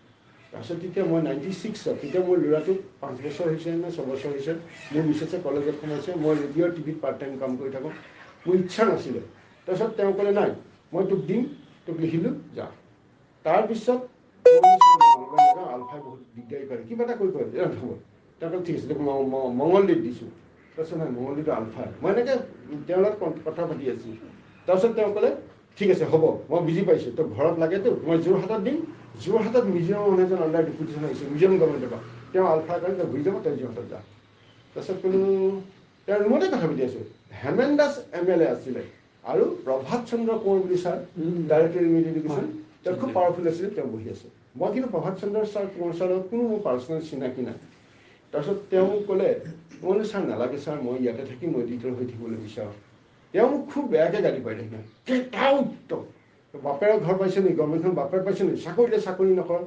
তাৰপিছত তেতিয়া মই 96ত, তেতিয়া মোৰ ল'ৰাটোক 5 বছৰ হৈছে নে 6 বছৰ হৈছে। মোৰ মিছেছে কলেজত সোমাইছে। মই ৰেডিঅ' টিভিত পাৰ্ট টাইম কাম কৰি থাকোঁ। মোৰ ইচ্ছা নাছিলে। তাৰপিছত তেওঁ ক'লে নাই মই তোক দিম, তোক লিখিলোঁ, যা। তাৰপিছত আলফাই বহুত দিগদাৰী কৰে, কিবা এটা কৰিব হ'ব। তেওঁ ক'লে ঠিক আছে, মঙলদৈত দিছোঁ। তাৰপিছত নাই, মঙলদৈটো আলফাই। মই এনেকৈ তেওঁৰ লগত কথা পাতি আছোঁ। তাৰপিছত তেওঁ ক'লে ঠিক আছে হ'ব, মই বুজি পাইছোঁ, তোক ঘৰত লাগেতো, মই যোৰহাটত দিম। যোৰহাটত মিজোৰামৰ মানুহ এজন আণ্ডাৰ ডেপুটেশ্যন আহিছে, মিজোৰাম গভৰ্ণমেণ্টৰ পৰা। তেওঁ আলফাৰ কাৰণে তই ঘূৰি যাব, তই যোৰহাটত যা। তাৰপিছত ক'লো তেওঁৰ ৰুমতে কথা পাতি আছোঁ। হেমেন দাস MLA আছিলে আৰু প্ৰভাত চন্দ্ৰ কোঁৱৰ বুলি ছাৰ, ডাইৰেক্টৰ ইমিডিয়েট এডুকেশ্যন, তেওঁ খুব পাৱাৰফুল আছিলে। তেওঁ বহি আছে। মই কিন্তু প্ৰভাত চন্দ্ৰ ছাৰ কোঁৱৰ ছাৰৰ লগত কোনো মোৰ পাৰ্চনেল চিনাকি নাই। তাৰপিছত তেওঁ মোক ক'লে, মই বোলো ছাৰ নালাগে ছাৰ, মই ইয়াতে থাকি মই এডিটৰ হৈ থাকিবলৈ বিচাৰোঁ। তেওঁ মোক খুব বেয়াকৈ গালি পাৰিলে। বাপেৰৰ ঘৰ পাইছে নেকি, গভৰ্ণমেণ্টখন বাপেৰ পাইছে নেকি, চাকৰি নকৰ,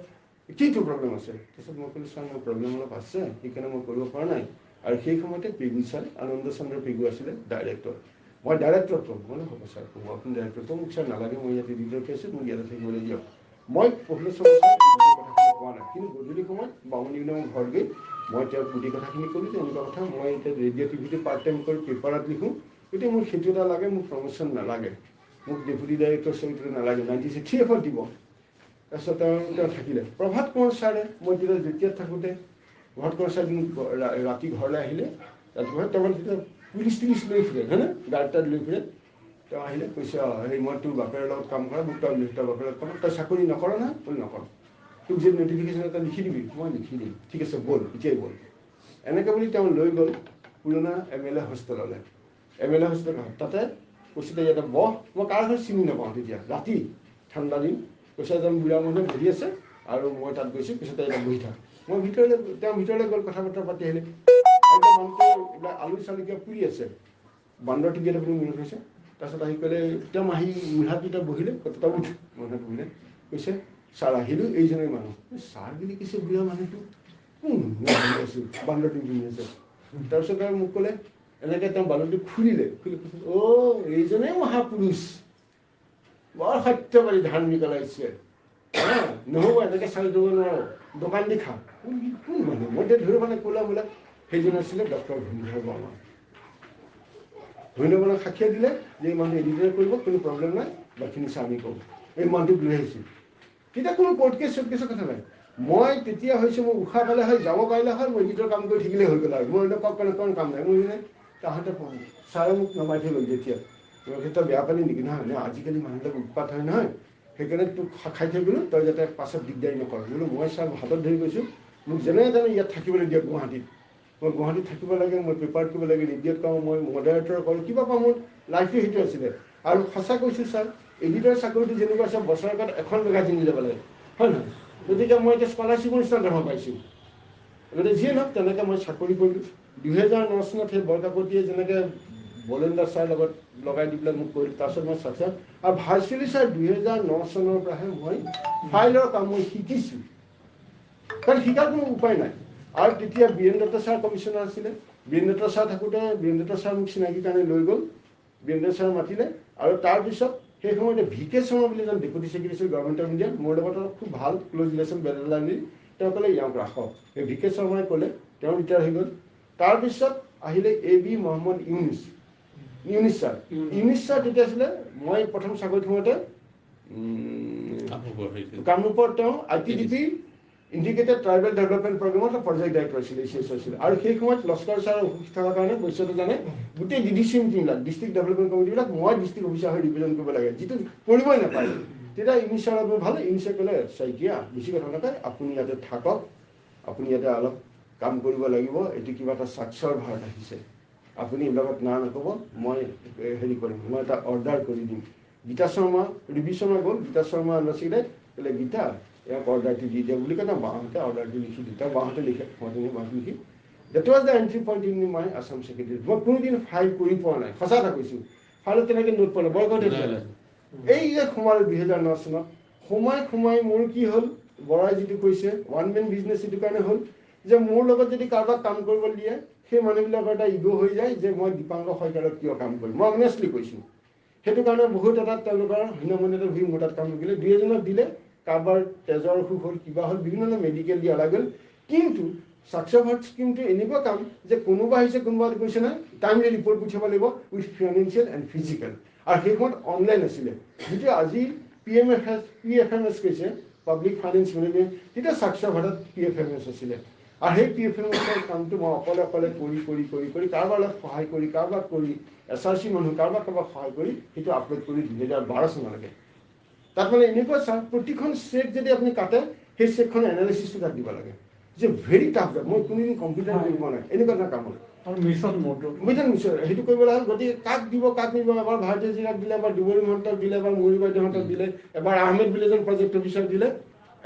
কিটো প্ৰব্লেম আছে? তাৰপিছত মই ক'লোঁ ছাৰ মোৰ প্ৰব্লেম অলপ আছে, সেইকাৰণে মই কৰিব পৰা নাই। আৰু সেই সময়তে পেগু ছাৰ, আনন্দ চন্দ্ৰ পেগু আছিলে ডাইৰেক্টৰ। মই ডাইৰেক্টৰত ক'ম, মই হ'ব ছাৰ ক'ব, আপুনি ডাইৰেক্টৰ ক'ম। মোক ছাৰ নালাগে, মই ইয়াতে এডিটৰ হৈ আছোঁ, মোক ইয়াতে থাকিবলৈ দিয়ক। মই প্ৰফুল্ল শৰ্মা ছাৰ কথাখিনি কোৱা নাই। কিন্তু গধূলি সময়ত বামুণী মোৰ ঘৰত গৈ মই তেওঁক গোটেই কথাখিনি ক'লোঁ যে এনেকুৱা কথা, মই এতিয়া ৰেডিঅ' টিভিটো পাৰ্ট টাইম কৰি পেপাৰত লিখোঁ, গতিকে মোক সেইটো এটা লাগে, মোক প্ৰমোশ্যন নালাগে, মোক ডেপুটি ডাইৰেক্টৰ চৰিত্ৰ নালাগে, 96 3F দিব। তাৰপিছত তেওঁ থাকিলে। প্ৰভাত কোঁৱৰ ছাৰে, মই তেতিয়া যেতিয়াত থাকোঁতে প্ৰভাত কোঁৱৰ ছাৰ ৰাতি ঘৰলৈ আহিলে। ৰাতিপুৱা তেওঁ তেতিয়া পুলিচ লৈ ফুৰে হয়নে, গাৰ্ড টাৰ্ড লৈ ফুৰে। তেওঁ আহিলে, কৈছে হেৰি মই তোৰ বাপেৰৰ লগত কাম কৰা, মোক তই তোৰ বাপেৰৰ লগত কাম, তই চাকৰি নকৰ নহয়? বোলে নকৰ। তোক যে নটিফিকেশ্যন এটা লিখি দিবি, মই লিখি দিম। ঠিক আছে ব'ল, এতিয়াই ব'ল। এনেকৈ বুলি তেওঁ লৈ গ'ল পুৰণা MLA হোষ্টেললৈ। MLA হোষ্টেল তাতে কৈছে ইয়াতে বহ। মই কাৰ ঘৰত চিনি নাপাওঁ তেতিয়া, ৰাতি ঠাণ্ডা দিন। কৈছে এজন বুঢ়া মানুহে বহি আছে আৰু মই তাত গৈছোঁ, কৈছে তই ইয়াত বহি থাক। মই তেওঁ ভিতৰলৈ গ'ল, কথা বতৰা পাতি আহিলে। একদম মানুহটো এইবিলাক আলু চালু কিবা পুৰি আছে, বান্দৰ টিকেট আপুনি মনত হৈছে। তাৰপিছত আহি ক'লে, তেওঁ আহি মুঢ়াটোতে বহিলে, কথা উঠ মুঢ়াত বহিলে। কৈছে ছাৰ আহিলোঁ, এইজনেই মানুহ। ছাৰ বুলি কৈছে বুঢ়া মানুহটো কোন? বান্দৰ টিকেট পিন্ধি আছে। তাৰপিছত আৰু মোক ক'লে এনেকৈ তেওঁ বান্দৰটো খুলিলে, খুলি কৈছে এইজনেই মহাপুৰুষ, বৰ সত্যবাদী ধাৰ্মিক ওলাইছে, নহ'ব এনেকৈ চালি দিব নোৱাৰোঁ, দোকান দি খা। কোন মানুহ? মই এতিয়া ধৰিব মানে ক'লা বোলে সেইজন আছিলে ডক্টৰ ধুনীধৰ বৰ্মা। ধুনীধৰ বৰ্মাক সাক্ষী দিলে যে এই মানুহ এডিটৰ কৰিব, কোনো প্ৰব্লেম নাই, বাকীখিনি চাই আমি কৰোঁ। এই মানুহটোক লৈ আহিছোঁ। তেতিয়া কোনো কোৰ্ট কেছ চৰ্ট কেছৰ কথা নাই। মই তেতিয়া হৈছোঁ, মোৰ উশাহ পালে হয়, যাব পাৰিলে হয়, মই এডিটৰ কাম কৰি থাকিলেই হৈ গ'ল আৰু মোৰ এনেকুৱা কাম নাই। মোৰ মানে তাহাঁতে ছাৰে মোক নমাই থৈ গ'ল যেতিয়া, তই বেয়া পালি নেকি? নহয় নহয়, আজিকালি মানুহবিলাক উৎপাত হয় নহয়, সেইকাৰণে তোক খাই থৈ গ'লোঁ, তই যাতে পাছত দিগদাৰী নকৰ। বোলো মই ছাৰ হাতত ধৰি গৈছোঁ, মোক যেনে তেনে ইয়াত থাকিবলৈ দিয়ক গুৱাহাটীত। মই গুৱাহাটীত থাকিব লাগে, মই পেপাৰ কৰিব লাগে, ৰেডিঅ'ত কাম, মই মডাৰেটৰ কৰোঁ, কিবা পাওঁ, মোৰ লাইফটো সেইটো আছিলে। আৰু সঁচা কৈছোঁ ছাৰ, এডিটৰ চাকৰিটো যেনেকুৱা আছে, বছৰেকত এখন মেগাজিন উলিয়াব লাগে হয় নহয়? গতিকে মই এতিয়া স্কলাৰশ্বিপৰ নিচিনা দৰমহা পাইছোঁ। গতিকে যিয়ে নহওক তেনেকৈ মই চাকৰি কৰিলোঁ। 2009 চনত সেই বৰকাকতিয়ে যেনেকৈ বলেন্দ্ৰ ছাৰ লগত লগাই দি পেলাই মোক কৰিলোঁ। তাৰপিছত মই ছাকচেছ আৰু ভাৰ্চুৱেলি ছাৰ 2009 চনৰ পৰাহে মই ফাইলৰ কাম মই শিকিছোঁ, কাৰণ শিকাৰ কোনো উপায় নাই। আৰু তেতিয়া বীৰেন দত্ত ছাৰ কমিশ্যনাৰ আছিলে। বীৰেন দত্ত ছাৰ থাকোঁতে বীৰেন দত্ত ছাৰ মোক চিনাকি কাৰণে লৈ গ'ল, বীৰেন দত্ত ছাৰ মাতিলে। আৰু তাৰপিছত সেই সময়তে VK শৰ্মা বুলি এজন ডেপুটি ছেক্ৰেটাৰী আছিল গভৰ্ণমেণ্ট অফ ইণ্ডিয়া, মোৰ লগত খুব ভাল ক্ল'জ ৰিলেশ্যন বেলেলানি। তেওঁ ক'লে ইয়াক ৰাখক। সেই VK শৰ্মাই ক'লে, তেওঁ ৰিটায়াৰ হৈ গ'ল। তাৰপিছত আহিলে AB Mohammad Yunus sir. Yunus sir তেতিয়া আছিলে, মই প্ৰথম চাকৰিত সোমাওঁতে কামৰূপৰ তেওঁ ITDP ইণ্টিগ্ৰেটেড ট্ৰাইবেল ডেভেলপমেণ্ট প্ৰগ্ৰেমত প্ৰজেক্ট ডাইৰেক্টৰ আছিলে, ACS আছিলে। আৰু সেই সময়ত লস্কৰ ছাৰ অসুখ থকাৰ কাৰণে বৈশ্যটো জানে গোটেই DDC মিটিংবিলাক, ডিষ্ট্ৰিক্ট ডেভেলপমেণ্ট কমিটিবিলাক মই ডিষ্ট্ৰিক্ট অফিচাৰ হৈ ৰিপ্ৰেজেণ্ট কৰিব লাগে, যিটো কৰিবই নাপায়। তেতিয়া ইউনিছ ছাৰৰ মোৰ ভাল, ইউনিছে ক'লে শইকীয়া বেছি কথা নকয়, আপুনি ইয়াতে থাকক, আপুনি ইয়াতে অলপ কাম কৰিব লাগিব, এইটো কিবা এটা স্বাক্ষৰ ভাৰত আহিছে, আপুনি এইবিলাকত না নক'ব, মই হেৰি কৰিম, মই এটা অৰ্ডাৰ কৰি দিম। গীতা শৰ্মা ৰিভিশ্যনত গ'ল, গীতা শৰ্মা নাছিলে, ক'লে গীতা ইয়াক অৰ্ডাৰটো দি দিয়া বুলি ক'লে, বাহঁতে অৰ্ডাৰটো লিখি দিওঁ, তেওঁ বাহঁতে লিখে, মই বাহঁতে লিখি। Date was the entry point in my Assam secretary. মই কোনোদিন ফাইল কৰি পোৱা নাই, সঁচা কথা কৈছোঁ। ফাইলত তেনেকৈ নোট পোৱা নাই, বৰগতে এই যে সোমালোঁ 2009 চনত, সোমাই মোৰ কি হ'ল, বৰাই যিটো কৈছে ওৱান মেন বিজনেছ এইটো কাৰণে হ'ল যে মোৰ লগত যদি কাৰোবাক কাম কৰিব দিয়ে, সেই মানুহবিলাকৰ এটা ইগ' হৈ যায় যে মই দীপাংকৰ শইকীয়াৰ কিয় কাম কৰিম। মই অনেষ্টলি কৈছোঁ। সেইটো কাৰণে বহুত এটা তেওঁলোকৰ হীনমন্যতা ভুগি মোৰ তাত কাম কৰিলে, 2-এজনক দিলে, কাৰোবাৰ তেজৰ অসুখ হ'ল, কিবা হ'ল, বিভিন্ন ধৰণৰ মেডিকেল দিয়া লাগিল। কিন্তু স্বাস্থ্য ভাৰত স্কিমটো এনেকুৱা কাম যে কোনোবা আহিছে, কোনোবা কৈছে নাই, টাইমলি ৰিপৰ্ট পঠিয়াব লাগিব উইথ ফাইনেন্সিয়েল এণ্ড ফিজিকেল। আৰু সেই সময়ত অনলাইন আছিলে, যিটো আজি PFMS কৈছে, পাব্লিক ফাইনেন্স মেনেজমেণ্ট, তেতিয়া স্বাস্থ্য ভাৰত PFMS আছিলে। আৰু সেই PFMSৰ কামটো মই অকলে কৰি কাৰোবাৰ লগত সহায় কৰি, কাৰোবাক কৰি SRC মানুহ কাৰোবাক সহায় কৰি সেইটো আপলোড কৰি 2012 চনলৈকে। তাত মানে এনেকুৱা চাওক, প্ৰতিখন চেক যদি আপুনি কাটে, সেই চেকখন এনালাইচিছটো তাত দিব লাগে, যে ভেৰি টাফ জব। মই কোনোদিন কম্পিউটাৰ কৰিব পৰা নাই, এনেকুৱা এটা কাম হ'ল। আৰু মিছন মোড সেইটো কৰিবলৈ হ'ল, গতিকে কাক দিব, কাক নিব, এবাৰ ভাৰতীয় জিলাক দিলে, এবাৰ দুবৰি মহন্তক দিলে, এবাৰ মৌৰী বাইদেউহঁতক দিলে, এবাৰ আহমেদ বুলি এজন প্ৰজেক্ট অফিচাৰ দিলে।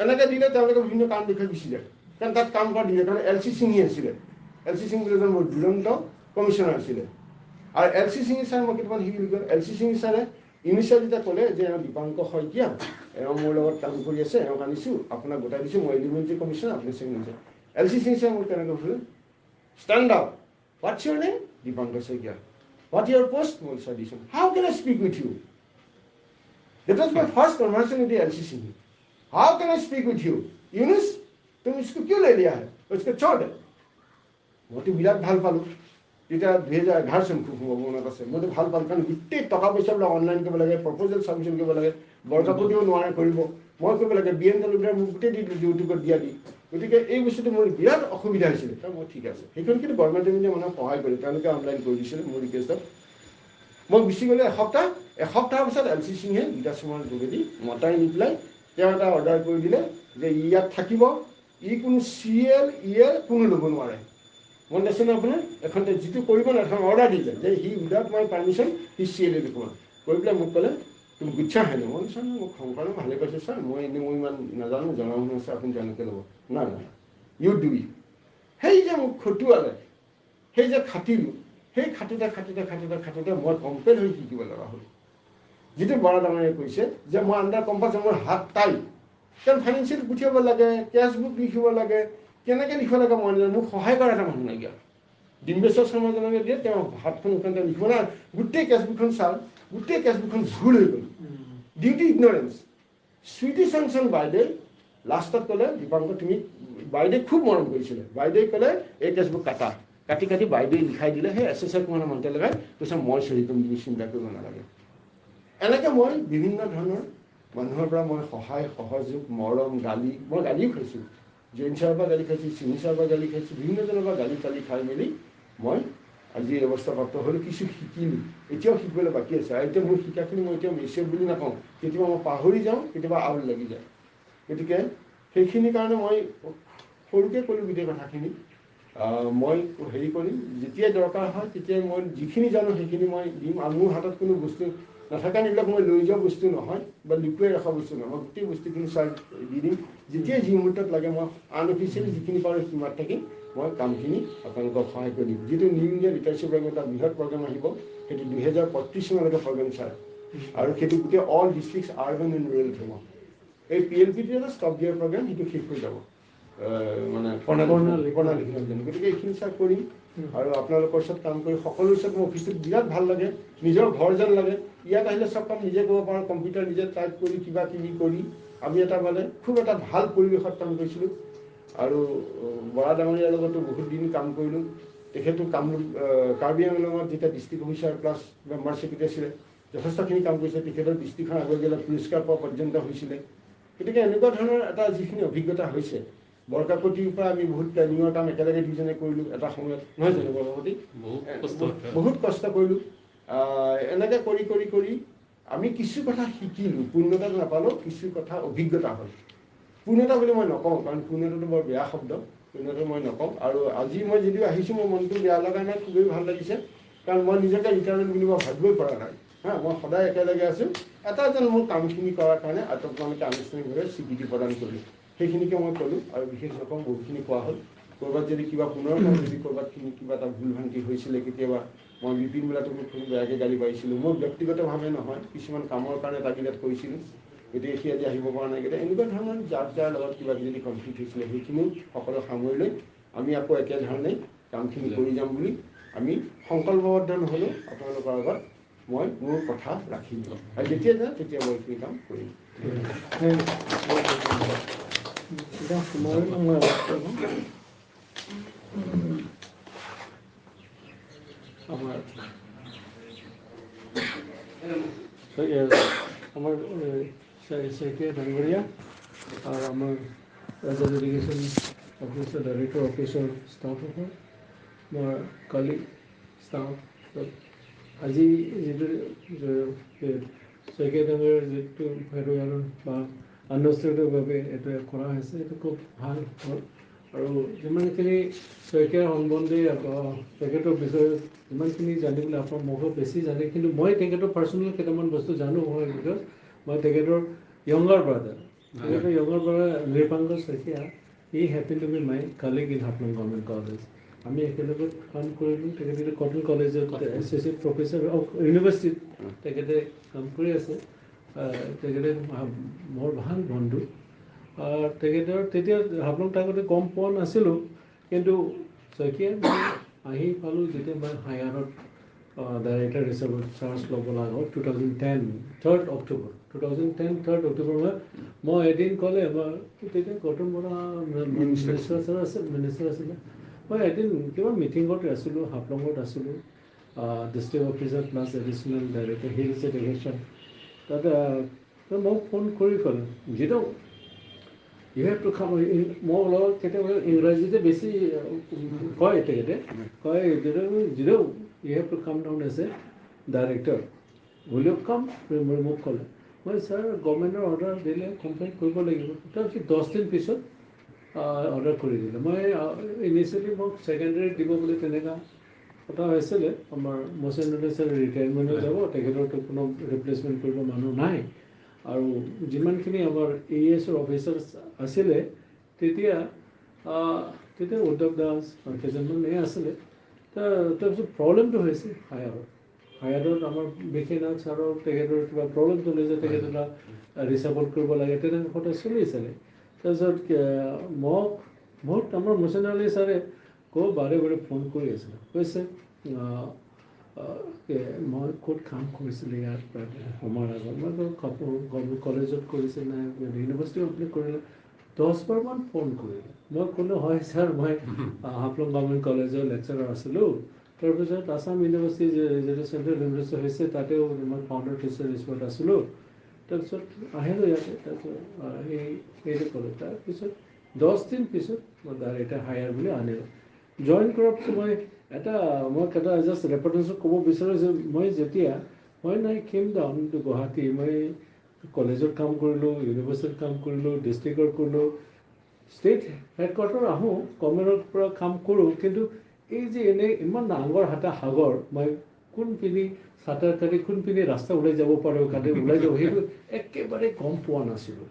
এনেকৈ দিলে তেওঁলোকে বিভিন্ন কাম দেখুৱাই গুচি যায়, কাৰণ তাত কাম কৰা দিলে। কাৰণ LC সিঙে আছিলে, LC সিং বুলি এজন মোৰ দুৰন্ত কমিশ্যনাৰ আছিলে। আৰু LC সিং ছাৰ মই কেইটামান শিকিলোঁ। LC সিং ছাৰে ইউনিছে যেতিয়া ক'লে যে দীপাংকৰ শইকীয়া মোৰ লগত কাম কৰি আছে, এওঁক আনিছোঁ, আপোনাক গোটাই দিছোঁ, মই এলিমেণ্টাৰী কমিশ্যনাৰ, আপুনি ছেক্ৰেটাৰী। LC সিং ছাৰে মোক তেনেকৈ সুধিলে, stand up, what's your name? Dipankar Saikia. What your post? মই দিছোঁ। How can I speak with you? That was my first conversation with the LC Singh. How can I speak with you? Yunus, तुम इसको क्यों ले लिया है? उसको छोड़ दे। মইতো বিৰাট ভাল পালোঁ। তেতিয়া 2011 চন খুব মনত আছে। মইতো ভাল পালোঁ, কাৰণ গোটেই টকা পইচাবিলাক অনলাইন কৰিব লাগে, প্ৰপ'জেল ছাবমিশ্যন কৰিব লাগে, বৰকাপতিও নোৱাৰে কৰিব, মই কৰিব লাগে, BMW মোক গোটেই দি দিলোঁ যৌতুকত দিয়া দি। গতিকে এই বস্তুটো মোৰ বিৰাট অসুবিধা হৈছিলে। কাৰণ মই ঠিক আছে, সেইখন কিন্তু গভৰ্ণমেণ্টে মানুহক সহায় কৰে, তেওঁলোকে অনলাইন কৰি দিছিলে মোৰ ৰিকুৱেষ্টত। মই গুচি গ'লোঁ এসপ্তাহৰ পিছত LC সিঙে গীতা শৰ্মাৰ যোগেদি মতাই নি পেলাই তেওঁ এটা অৰ্ডাৰ কৰি দিলে যে ইয়াত থাকিব, কোনো CL EL কোনো ল'ব নোৱাৰে। মনত আছে নে আপোনাৰ? এখন যিটো কৰিব ন, এখন অৰ্ডাৰ দিলে যে he without my permission he CL লিখিব কৰি পেলাই মোক ক'লে তুমি গুচ্ছা হয় নে? মই ছাৰ মোক সংসাৰে ভালে পাইছোঁ ছাৰ, মই ইমান নাজানো, জনা মানুহ আছে, আপুনি তেওঁলোকে ল'ব। নাই ইউ ডু ইট। সেই যে মোক খটুৱালে, সেই যে খাটিলোঁ, সেই খাটোতে মই কম্পেল হৈ শিকিব লগা হ'ল। যিটো বৰা ডাঙৰে কৈছে যে মই আণ্ডাৰ কম্পালচন, মোৰ হাত টাইট, কাৰণ ফাইনেন্সিয়েল পঠিয়াব লাগে, কেছ বুক লিখিব লাগে, কেনেকৈ লিখিব লাগে মই নাজানো, মোক সহায় কৰা এটা মানুহ নাইকিয়া। ডিম্বেশ্বৰ শৰ্মাজনকে দিয়ে, তেওঁ হাতখন উঠাওঁতে লিখিব না, গোটেই কেছ বুকখন চাল, গোটেই কেছ বুকখন ভুল হৈ গ'ল। Duty ignorance. চুইটি চেংচন বাইদেউ লাষ্টত ক'লে দীপাংকৰ তুমি, বাইদেউ খুব মৰম কৰিছিলে, বাইদেৱে ক'লে এই কেছ বুক কাটি বাইদেৱে লিখাই দিলে, সেই SSR কুমাৰ মন্ত্ৰী লগাই কৈছে মই চহী কৰিম, তুমি চিন্তা কৰিব নালাগে। এনেকৈ মই বিভিন্ন ধৰণৰ মানুহৰ পৰা মই সহায় সহযোগ, মৰম, গালি, মই গালিও খাইছোঁ, জৈন ছাৰৰ পৰা গালি খাইছোঁ, চিনি ছাৰৰ পৰা গালি খাইছোঁ, বিভিন্নজনৰ পৰা গালি খাই মেলি মই আজি এই অৱস্থাপ্ৰাপ্ত হ'লোঁ। কিছু শিকিলোঁ, এতিয়াও শিকিবলৈ বাকী আছে। আৰু এতিয়া মোৰ শিকাখিনি মই এতিয়া মেচিয়ৰ বুলি নাপাওঁ, কেতিয়াবা মই পাহৰি যাওঁ, কেতিয়াবা আউল লাগি যায়। গতিকে সেইখিনিৰ কাৰণে মই সৰুকৈ ক'লোঁ গোটেই কথাখিনি। মই হেৰি কৰিম, যেতিয়াই দৰকাৰ হয় তেতিয়াই মই যিখিনি জানো সেইখিনি মই দিম। আৰু মোৰ হাতত কোনো বস্তু নাথাকে, এইবিলাক মই লৈ যোৱা বস্তু নহয় বা লুকুৱাই ৰখা বস্তু নহয়, মই গোটেই বস্তুখিনি ছাৰ দি দিম। যেতিয়াই যি মুহূৰ্তত লাগে মই আনঅফিচিয়েলি যিখিনি পাৰোঁ সীমাত থাকিম, মই কামখিনি আপোনালোকক সহায় কৰি দিম। যিটো নিউ ইণ্ডিয়া লিটাৰশ্বিপ প্ৰগ্ৰেম এটা বৃহৎ প্ৰগ্ৰেম আহিব, সেইটো 2035 চনলৈকে প্ৰগ্ৰেম চায় আৰু সেইটো গোটেই all district urban and rural হ'ব। এই PLPT এটা ষ্টপ দিয়াৰ প্ৰগ্ৰেম, সেইটো শেষ হৈ যাব মানে প্ৰণালীখন। গতিকে এইখিনি চাই কৰিম আৰু আপোনালোকৰ ওচৰত কাম কৰি সকলোৰ ওচৰত মোৰ অফিচটোত বিৰাট ভাল লাগে, নিজৰ ঘৰ যেন লাগে। ইয়াত আহিলে চব কাম নিজে কৰিব পাৰোঁ, কম্পিউটাৰ নিজে টাইপ কৰি কিবা কিবি কৰি আমি এটা মানে খুব এটা ভাল পৰিৱেশত কাম কৰিছিলোঁ। আৰু বৰা ডাঙৰীয়াৰ লগতো বহুত দিন কাম কৰিলোঁ। তেখেতো কাৰ্বি আংলঙত যেতিয়া district officer plus member secretary আছিলে, যথেষ্টখিনি কাম কৰিছে। তেখেতৰ ডিষ্ট্ৰিক্টখন আগুৱাই গ'লে পুৰস্কাৰ পোৱা পৰ্যন্ত হৈছিলে। গতিকে এনেকুৱা ধৰণৰ এটা যিখিনি অভিজ্ঞতা হৈছে, বৰকাকতিৰ পৰা আমি বহুত প্লেনিঙৰ কাম একেলগে দুজনে কৰিলোঁ এটা সময়ত, নহয় জানো বৰকাকতি? বহুত কষ্ট কৰিলোঁ। এনেকৈ কৰি কৰি কৰি আমি কিছু কথা শিকিলোঁ, পূৰ্ণতা নাপালেও কিছু কথা অভিজ্ঞতা হ'ল। পূৰ্ণতা বুলি মই নকওঁ, কাৰণ পূৰ্ণতাটো বৰ বেয়া শব্দ, পূৰ্ণতা মই নকওঁ। আৰু আজি মই যদিও আহিছোঁ, মোৰ মনটো বেয়া লগা নাই, খুবেই ভাল লাগিছে। কাৰণ মই নিজকে ৰিটায়াৰমেণ্ট বুলি মই ভাবিবই পৰা নাই। মই সদায় একেলগে আছোঁ। এটা যেন মোৰ কামখিনি কৰাৰ কাৰণে আপোনালোকে আনুষ্ঠানিকভাৱে স্বীকৃতি প্ৰদান কৰিলোঁ, সেইখিনিকে মই ক'লোঁ। আৰু বিশেষ নকওঁ, বহুতখিনি কোৱা হ'ল। ক'ৰবাত যদি কিবা পুনৰ কওঁ, যদি ক'ৰবাত কিবা এটা ভুল ভ্ৰান্তি হৈছিলে, কেতিয়াবা মই বিপিন বোলাটো মোক খুব বেয়াকৈ গালি পাৰিছিলোঁ। মোৰ ব্যক্তিগতভাৱে নহয়, কিছুমান কামৰ কাৰণে তাগিদাত কৰিছিলোঁ। গতিকে সি আজি আহিব পৰা নাই। গতিকে এনেকুৱা ধৰণৰ যাৰ লগত কিবা যদি কনফ্লিক্ট হৈছিলে, সেইখিনিও সকলো সামৰি লৈ আমি আকৌ একেধৰণে কামখিনি কৰি যাম বুলি আমি সংকল্পবদ্ধ নহ'লেও আপোনালোকৰ আগত মই মোৰ কথা ৰাখিলোঁ। আৰু যেতিয়া যাওঁ তেতিয়া মই এইখিনি কাম কৰিম। আমাৰ শইকীয়া ডাঙৰীয়া আৰু আমাৰ ৰাজ্য এডুকেশ্যন অফিচৰ ডাইৰেক্টৰ অফিচৰ ষ্টাফসকল, মোৰ কলিগ ষ্টাফ, আজি যিটো শইকীয়া ডাঙৰীয়াৰ যিটো সেইটো বা আনুষ্ঠানিকভাৱে এইটো কৰা হৈছে, এইটো খুব ভাল হ'ল। আৰু যিমানখিনি শইকীয়াৰ সম্বন্ধে তেখেতৰ বিষয়ে যিমানখিনি জানিবলৈ আপোনাৰ মোকো বেছি জানে, কিন্তু মই তেখেতৰ পাৰ্চনেল কেইটামান বস্তু জানো হয়, বিকজ মই তেখেতৰ য়ংগাৰ ব্ৰাদাৰ। তেখেতৰ younger brother Nripanka Saikia, he happen to be my colleague in Haflong government college. আমি একেলগে কাম কৰিলোঁ। তেখেতে কটন কলেজত এছ'চিয়েট প্ৰফেচাৰ অফ ইউনিভাৰ্চিটিত তেখেতে কাম কৰি আছে। তেখেতে মোৰ ভাল বন্ধু। তেখেতৰ তেতিয়া হাফলং থাকোঁতে গম পোৱা নাছিলোঁ, কিন্তু শইকীয়া মই আহি পালোঁ যেতিয়া মই হায়াৰত ডাইৰেক্টৰ হিচাপত চাৰ্জ ল'ব লগা হ'ল 2010 3rd অক্টোবৰ 2010 3rd অক্টোবৰ মই এদিন ক'লে আমাৰ তেতিয়া গৌতম বৰা মিনিষ্টাৰ আছিলে। মই এদিন কিবা মিটিঙত আছিলোঁ, হাফলঙত আছিলোঁ, district officer plus additional director hills education. তাতে মোক ফোন কৰি ক'লে, যিটো ইউ হেভ টু কাম। মোৰ লগত কেতিয়াবা ইংৰাজীতে বেছি কয়, তেখেতে কয় যিটো you have to come down as a director, will you come? মোক ক'লে। মই ছাৰ গভৰ্ণমেণ্টৰ অৰ্ডাৰ দিলে কমপ্লেইন কৰিব লাগিব। তাৰপিছত 10 দিন পিছত অৰ্ডাৰ কৰি দিলে। মই ইনিচিয়েলি মোক ছেকেণ্ডেৰীত দিব বুলি তেনেকুৱা কথা হৈছিলে। আমাৰ মচেন্দ্ৰ ছাৰ ৰিটায়াৰমেণ্ট যাব, তেখেতৰতো কোনো ৰিপ্লেচমেণ্ট কৰিব মানুহ নাই। আৰু যিমানখিনি আমাৰ AESৰ অফিচাৰ আছিলে তেতিয়া উদ্ধৱ দাস কেইজনমান আছিলে। তাৰপিছত প্ৰব্লেমটো হৈছে হায়াৰত আমাৰ বিশ্বনাথ ছাৰৰ তেখেতৰ কিবা প্ৰব্লেম চলিছে, তেখেতে ৰিচাপৰ্ট কৰিব লাগে, তেনেকুৱা কথা চলিছিলে। তাৰপিছত মোক আমাৰ মোচেন আলী ছাৰে বাৰে বাৰে ফোন কৰি আছিলে, কৈছে মই ক'ত কাম কৰিছিলোঁ ইয়াত সময়ৰ আগত, মই কাপোৰ কলেজত কৰিছে নাই ইউনিভাৰ্চিটি আপুনি কৰিলে, 10বাৰমান ফোন কৰিলে। মই ক'লোঁ হয় ছাৰ, মই হাফলং গভৰ্ণমেণ্ট কলেজৰ লেকচাৰাৰ আছিলোঁ। তাৰপিছত আছাম ইউনিভাৰ্চিটি যিটো চেণ্ট্ৰেল ইউনিভাৰ্চিটি হৈছে তাতেও মই ফাউণ্ডাৰ টিচাৰ হিচাপত আছিলোঁ। তাৰপিছত আহিলোঁ ইয়াতে। তাৰপিছত সেইটো ক'লোঁ। তাৰপিছত 10 দিন পিছত মই ডাইৰেক্টৰ হায়াৰ বুলি আনিলোঁ। জইন কৰাৰ পিছত মই এটা জাষ্ট ৰেপুটেশ্যন ক'ব বিচাৰোঁ যে মই কেম ডাউন টু গুৱাহাটী, মই কলেজত কাম কৰিলোঁ, ইউনিভাৰ্চিটিত কাম কৰিলোঁ, ডিষ্ট্ৰিক্টত কৰিলোঁ, ষ্টেট হেডকোৱাৰ্টাৰ আহোঁ, গভৰ্ণমেণ্টৰ পৰা কাম কৰোঁ, কিন্তু এই যে ইমান ডাঙৰ সাগৰ, মই কোনপিনি চাটাৰ কাটি কোনপিনি ৰাস্তা ওলাই যাব পাৰোঁ, কাটি ওলাই যাব, সেইটো একেবাৰে গম পোৱা নাছিলোঁ।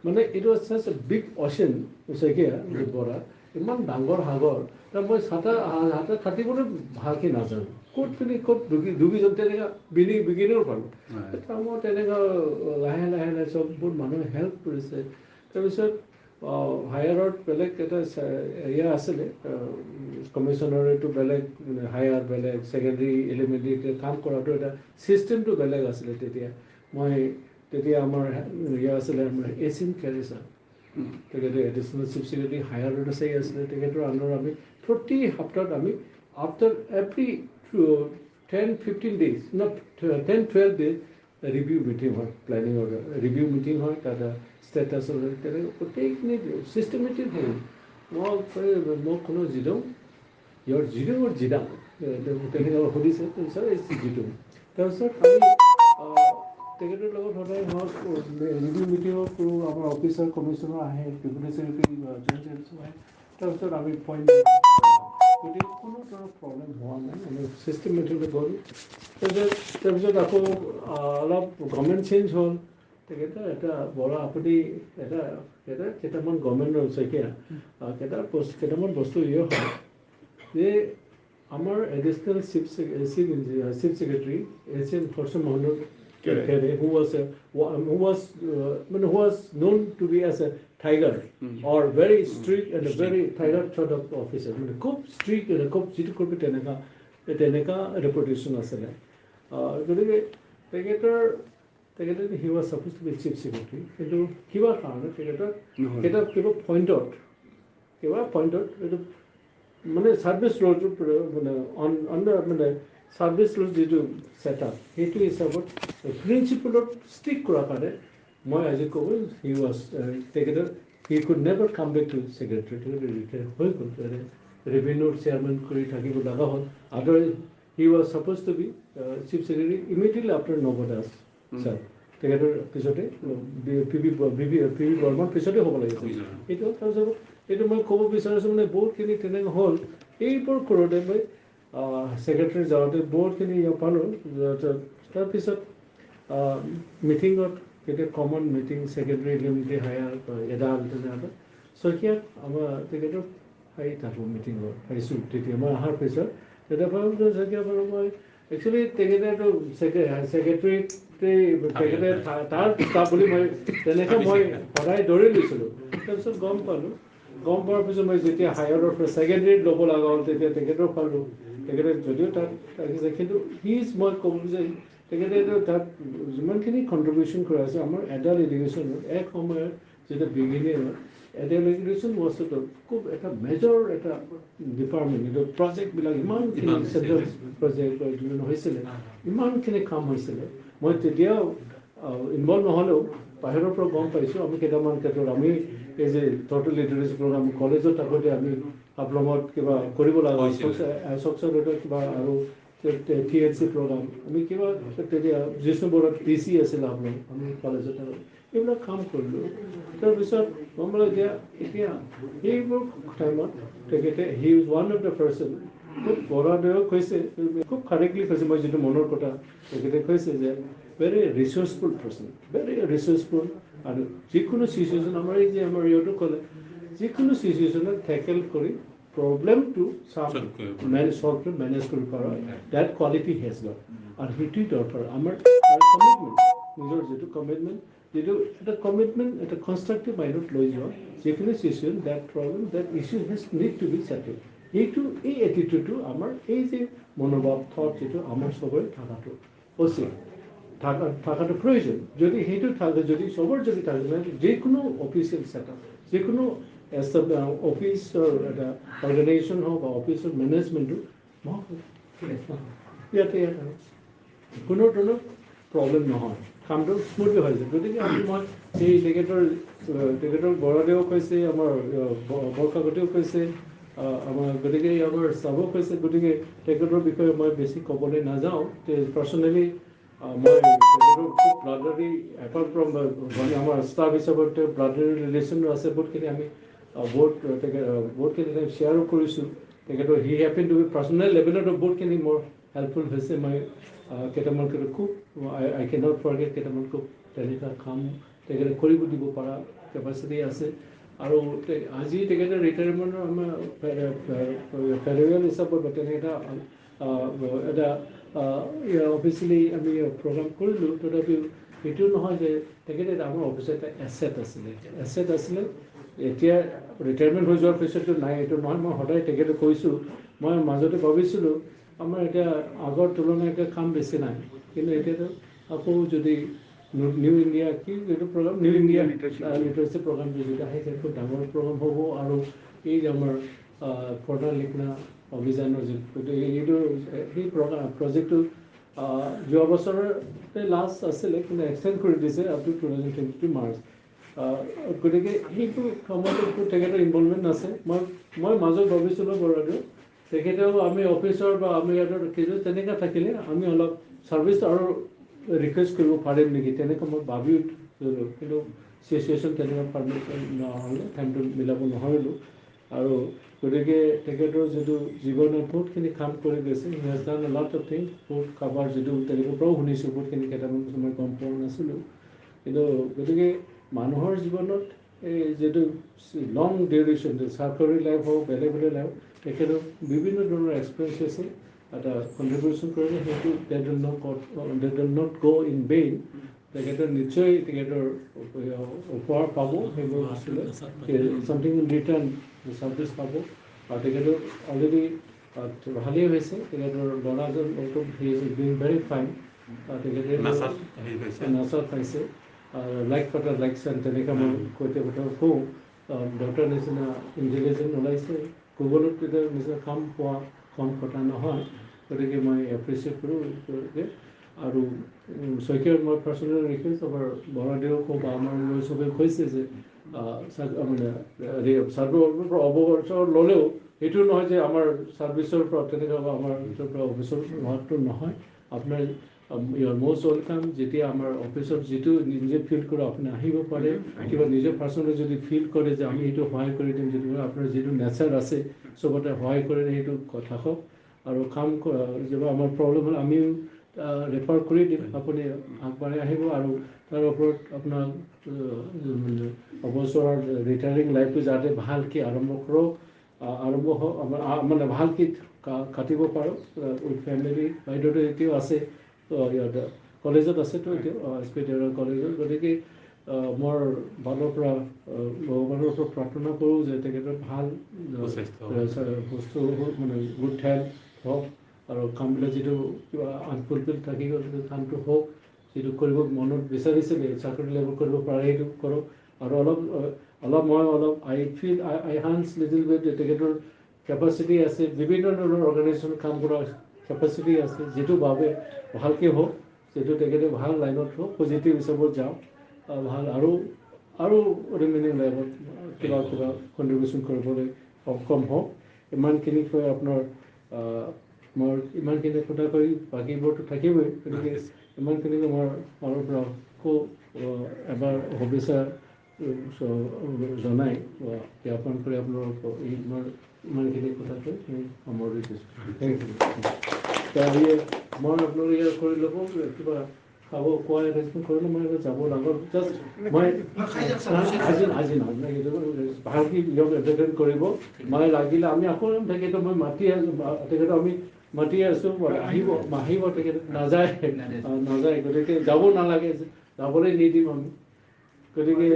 মানে it was such a big ocean, Saikia Bora, ইমান ডাঙৰ সাগৰ তাৰ মই হাতত কাটিবলৈ ভালকৈ নাজানো ক'ত ডুবিজন তেনেকুৱা বিগিনৰ পালোঁ তাৰ মই তেনেকুৱা লাহে লাহে চববোৰ মানুহে হেল্প কৰিছে তাৰপিছত হায়াৰত বেলেগ এটা এৰিয়া আছিলে কমিশ্যনাৰেটো বেলেগ হায়াৰ বেলেগ ছেকেণ্ডেৰী এলিমেণ্টেৰী কাম কৰাটো এটা ছিষ্টেমটো বেলেগ আছিলে তেতিয়া আমাৰ এৰিয়া আছিলে আমাৰ এছিয়ান কেৰিছাৰ তেখেতে এডিশ্যনেল চিফ ছেক্ৰেটাৰী হায়াৰত আছিলে তেখেতৰ আণ্ডাৰত আমি প্ৰতি সপ্তাহত আমি after every 10-15 days not 10-12 days review meeting হয় প্লেনিঙৰ ৰিভিউ মিটিং হয় তাত ষ্টেটাছৰ তেনেকৈ গোটেইখিনি ছিষ্টেমেটিক হয় মই কোনো জিদৌ ইয়াৰ জিদাম তেনেকৈ সুধিছে তাৰপিছত জিদৌ তাৰপিছত আমি তেখেতৰ লগত সদায় ৰিভিউ মিটিঙত কৰোঁ আমাৰ অফিচাৰ কমিশ্যনাৰ আহে ডেপুটি ছেক্ৰেটাৰী জইণ্ট ছেক্ৰেটাৰী আহে তাৰপিছত আমি পইণ্ট গতিকে কোনো ধৰণৰ প্ৰব্লেম হোৱা নাই আমি ছিষ্টেমেটিকলি গ'লোঁ তাৰপিছত আকৌ অলপ গভৰ্ণমেণ্ট চেঞ্জ হ'ল তেখেতে এটা বৰ আপুনি এটা কেইটামান গভৰ্ণমেণ্টৰ শইকীয়া কেইটামান বস্তু হয় যে আমাৰ এডিশ্যনেল চিফ ছেক্ৰেটাৰী এছিয়ান ফৰ্চুন Mohammad who was known to be as a tiger or very strict and a very tiger sort of officer খুব strict খুব যিটো কৰিব তেনেকুৱা ৰেপুটেশ্যন আছিলে গতিকে তেখেতৰ he was supposed to be chief secretary কিন্তু কিবা কাৰণে তেখেতৰ কিবা পইণ্টত এইটো মানে ছাৰ্ভিচ ৰোলটো মানে ছাৰ্ভিচ ৰোল যিটো ছেটআপ সেইটো হিচাপত প্ৰিন্সিপলত ষ্টিক কৰাৰ কাৰণে মই আজি ক'ব তেখেতৰ he could never come back to secretary তেখেতে ৰিটায়াৰ হৈ গ'ল ৰেভিনিউৰ চেয়াৰমেন কৰি থাকিব লগা হ'ল otherwise he was supposed to be chief secretary immediately after Naba Das sir তেখেতৰ পিছতে পি বি বৰ্মাৰ পিছতে হ'ব লাগিছিল এইটো তাৰপিছত এইটো মই ক'ব বিচাৰিছোঁ মানে বহুতখিনি তেনেকৈ হ'ল এইবোৰ কৰোঁতে মই ছেক্ৰেটাৰী যাওঁতে বহুতখিনি পালোঁ তাৰপিছত মিটিঙত কেতিয়া common meeting secretary elementary higher এডাল তেনেকুৱা শইকীয়াক আমাৰ তেখেতক থাকোঁ মিটিঙত আহিছোঁ তেতিয়া মই অহাৰ পিছত তেতিয়া ভাবোঁ শইকীয়া বাৰু মই একচুৱেলি তেখেতেতো ছেক্ৰেটাৰী তেখেতে তাৰ ষ্টাফ বুলি মই তেনেকৈ মই সদায় দৌৰি লৈছিলোঁ তাৰপিছত গম পোৱাৰ পিছত মই যেতিয়া হায়াৰৰ পৰা ছেকেণ্ডেৰীত ল'ব লগা হ'ল তেতিয়া তেখেতক পালোঁ তেখেতে যদিও তাত থাকিছে কিন্তু মই ক'ব বিচাৰিম তেখেতেতো তাত যিমানখিনি কণ্ট্ৰিবিউশ্যন কৰা আছে আমাৰ এডাল এডুকেশ্যনত এক সময়ত যেতিয়া বিগিনিঙত এডাল এডুকেশ্যন বস্তুটো খুব এটা মেজৰ এটা ডিপাৰ্টমেণ্ট এইটো প্ৰজেক্টবিলাক ইমানখিনি চেণ্ট্ৰেল প্ৰজেক্ট হৈছিলে ইমানখিনি কাম হৈছিলে মই তেতিয়াও ইনভলভ নহ'লেও বাহিৰৰ পৰা গম পাইছোঁ আমি কেইটামান ক্ষেত্ৰত আমি এই যে টোটেল লিটাৰেচি প্ৰগ্ৰাম কলেজত থাকোঁতে আমি হাফলঙত কিবা কৰিব লগা হৈছিল কিবা আৰু THC প্ৰগ্ৰাম আমি কিবা তেতিয়া জিষ্ণুপুৰত DC আছিল হাফলং আমি কলেজত থাকোঁ এইবিলাক কাম কৰিলোঁ তাৰপিছত গম পালোঁ এতিয়া এইবোৰ টাইমত তেখেতে he is one of the person খুব বৰাদেও কৈছে খুব কাৰেক্টলি কৈছে মই যিটো মনৰ কথা তেখেতে কৈছে যে ভেৰি ৰিচৰ্চফুল পাৰ্চন ভেৰি ৰিচৰ্চফুল আৰু যিকোনো চিচুৱেশ্যন আমাৰ এই যে আমাৰ ইহঁতো ক'লে যিকোনো চিচুৱেশ্যনত টেকেল কৰি প্ৰব্লেমটো চল্ভ কৰি মেনেজ কৰিব পৰা ডেট কোৱালিটি হেজ গট আৰু সেইটোৱেই দৰকাৰ আমাৰ কমিটমেণ্ট নিজৰ যিটো কমিটমেণ্ট এটা কমিটমেণ্ট এটা কনষ্ট্ৰাকটিভ মাইণ্ডত লৈ যোৱা যিকোনো situation that problem that issue has need to be settle এই এটিটিউডটো আমাৰ এই যে মনোভাৱ থট যিটো আমাৰ চবৰে থকাটো উচিত থকাটো প্ৰয়োজন যদি সেইটো থাকে যদি চবৰ যদি থাকে যিকোনো অফিচিয়েল ছেটআপ যিকোনো অফিচৰ এটা অৰ্গেনাইজেশ্যন হওক বা অফিচৰ মেনেজমেণ্টটো ইয়াতে কোনো ধৰণৰ প্ৰব্লেম নহয় কামটো স্মুথলি হৈ যায় গতিকে আজি মই এই তেখেতৰ বৰাদেও কৈছে আমাৰ বৰকাকতেও কৈছে আমাৰ গতিকে আমাৰ চাবও কৈছে গতিকে তেখেতৰ বিষয়ে মই বেছি ক'বলৈ নাযাওঁ পাৰ্চনেলি মই তেখেতৰ খুব ব্লাডাৰী এপাৰ্ট ফ্ৰম আমাৰ ষ্টাফ হিচাপত ব্লাডাৰী ৰিলেশ্যনো আছে বহুতখিনি আমি বহুতখিনি শ্বেয়াৰো কৰিছোঁ তেখেতৰ হি হেপেন টু বি পাৰ্চনেল লেভেলতো বহুতখিনি মোৰ হেল্পফুল হৈছে মই কেইটামান খুব আই কেনট ফৰগেট কেইটামান খুব তেনেকুৱা কাম তেখেতে কৰিব দিব পৰা কেপাচিটি আছে আৰু আজি তেখেতৰ ৰিটায়াৰমেণ্টৰ আমাৰ ফেয়াৰৱেল হিচাপত তেনে এটা অফিচিয়েলি আমি প্ৰগ্ৰাম কৰিলোঁ। তথাপিও এইটো নহয় যে তেখেতে আমাৰ অফিচত এটা এছেট আছিলে। এতিয়া ৰিটায়াৰমেণ্ট হৈ যোৱাৰ পিছততো নাই, এইটো নহয়। মই সদায় তেখেতে কৈছোঁ, মই মাজতে ভাবিছিলোঁ আমাৰ এতিয়া আগৰ তুলনাত কাম বেছি নাই, কিন্তু এতিয়াতো আকৌ যদি নিউ ইণ্ডিয়া কি এইটো প্ৰগ্ৰাম, নিউ ইণ্ডিয়া লিটাৰেচি প্ৰগ্ৰামটো যদি আহে, খুব ডাঙৰ প্ৰগ্ৰাম হ'ব। আৰু এই যে আমাৰ পঢ়া লিখা অভিযানৰ এইটো সেই প্ৰজেক্টটো যোৱা বছৰতে লাষ্ট আছিলে, কিন্তু এক্সটেণ্ড কৰি দিছে আপ টু 2022 মাৰ্চ। গতিকে সেইটো সময়তো তেখেতৰ ইনভলভমেণ্ট আছে। মই মাজত ভাবিছিলোঁ বাৰু তেখেতেও আমি অফিচৰ বা আমি ইয়াত তেনেকৈ থাকিলে আমি অলপ ছাৰ্ভিচ আৰু ৰিকুৱেষ্ট কৰিব পাৰিম নেকি, তেনেকৈ মই ভাবিছিলোঁ। কিন্তু চিচুৱেশ্যন তেনেকুৱা পাৰ্মিশ্যন নহ'লে, টাইমটো মিলাব নোৱাৰিলোঁ। আৰু গতিকে তেখেতৰ যিটো জীৱনত বহুতখিনি কাম কৰি গৈছে, has done A lot of things. বহুত কাৰোবাৰ যিটো তেখেতৰ পৰাও শুনিছোঁ, বহুতখিনি কেইটামান মই গম পোৱা নাছিলোঁ। কিন্তু গতিকে মানুহৰ জীৱনত এই যিটো লং ডিউৰেশ্যন, চাকৰি লাইফ হওক, বেলেগ লাইফ, তেখেতৰ বিভিন্ন ধৰণৰ এক্সপিৰিয়েঞ্চ আছে। এটা কণ্ট্ৰিবিউশ্যন কৰিলে সেইটো that will not go' in vain. তেখেতৰ নিশ্চয় তেখেতৰ উপহাৰ পাব। সেইবোৰ আছিলে চামথিং ইন ৰিটাৰ্ণ চাৰ্ভিচ পাব। আৰু তেখেতৰ অলৰেডি ভালেই হৈছে। তেখেতৰ ল'ৰাজন ডুইং ভেৰি ফাইন। তেখেতে নাচাত পাইছে। লাইক ফটা লাইক চান, তেনেকৈ মই কথা কওঁ। ডক্টৰ নিচিনা ইণ্টেলিজেণ্ট ওলাইছে। গুগলত তেতিয়া নিচিনা কাম পোৱা কম কথা নহয়। গতিকে মই এপ্ৰিচিয়েট কৰোঁ। আৰু শইকীয়াক মই পাৰ্চনেল ৰিকুৱেষ্ট আমাৰ বৰাদেউক কওঁ বা আমাৰ চবেই কৈছে যে মানে অৱসৰ ল'লেও এইটো নহয় যে আমাৰ ছাৰ্ভিচৰ পৰা তেনেকুৱা আমাৰ পৰা অফিচৰ হোৱাটো নহয়। আপোনাৰ ইউৰ মষ্ট ৱেলকাম। যেতিয়া আমাৰ অফিচত যিটো নিজে ফিল কৰে আপুনি আহিব পাৰে। কিবা নিজে পাৰ্চনেলি যদি ফিল কৰে যে আমি এইটো সহায় কৰি দিম, যদি আপোনাৰ যিটো নেচাৰ আছে চবতে সহায় কৰি সেইটো কথা কওক। আৰু কাম যিবোৰ আমাৰ প্ৰব্লেম হ'লে আমিও ৰেফাৰ কৰি দিম, আপুনি আগবাঢ়ি আহিব। আৰু তাৰ ওপৰত আপোনাৰ অৱসৰৰ ৰিটায়াৰিং লাইফটো যাতে ভালকৈ আৰম্ভ কৰক, আৰম্ভ হওক, মানে ভালকৈ কাটিব পাৰোঁ উইথ ফেমিলি। বাইদেউটো এতিয়াও আছে ইয়াত কলেজত আছেতো এতিয়াও স্পিৰিট কলেজত। গতিকে মোৰ ফালৰ পৰা ভগৱানৰ পৰা প্ৰাৰ্থনা কৰোঁ যে তেখেতৰ ভাল বস্তু মানে গুড হেল্থ হওক, আৰু কামবিলাক যিটো কিবা আনফুলফিল থাকি গ'ল সেইটো কামটো হওক। যিটো কৰিব মনত বিচাৰিছিলে চাকৰি লেভেল কৰিব পাৰে সেইটো কৰক। আৰু মই আই হান্স লিটিল বিট তেখেতৰ কেপাচিটি আছে, বিভিন্ন ধৰণৰ অৰ্গেনাইজেশ্যন কাম কৰা কেপাচিটি আছে, যিটো ভাবে ভালকৈ হওক, যিটো তেখেতে ভাল লাইনত হওক, পজিটিভ হিচাপত যাওক, ভাল আৰু ৰিমেইনিং লাইফত কিবা কণ্ট্ৰিবিউশ্যন কৰিবলৈ সক্ষম হওক। ইমানখিনি কৈ আপোনাৰ মই ইমানখিনি কথা কৈ বাকীবোৰতো থাকিবই। গতিকে ইমানখিনি মই ফালৰ পৰা এবাৰ শুভেচ্ছা জনাই জ্ঞাপন কৰি আপোনালোকক ইমানখিনি কথা কৈ সামৰি দিছোঁ। Thank you. মই আপোনালোকে ইয়াত কৰি ল'ব কিবা খাব খোৱা এৰেঞ্জমেণ্ট কৰিলে মই যাব লাগত জাষ্ট মই আজি নহয় ভালকৈ দিয়ক এটেণ্ড কৰিব। মই লাগিলে আমি আকৌ তেখেতক মই তেখেতক আমি মাতি আছোঁ, আহিব তেখেত নাযায়। গতিকে যাব নালাগে, যাবলৈ নিদিম আমি। গতিকে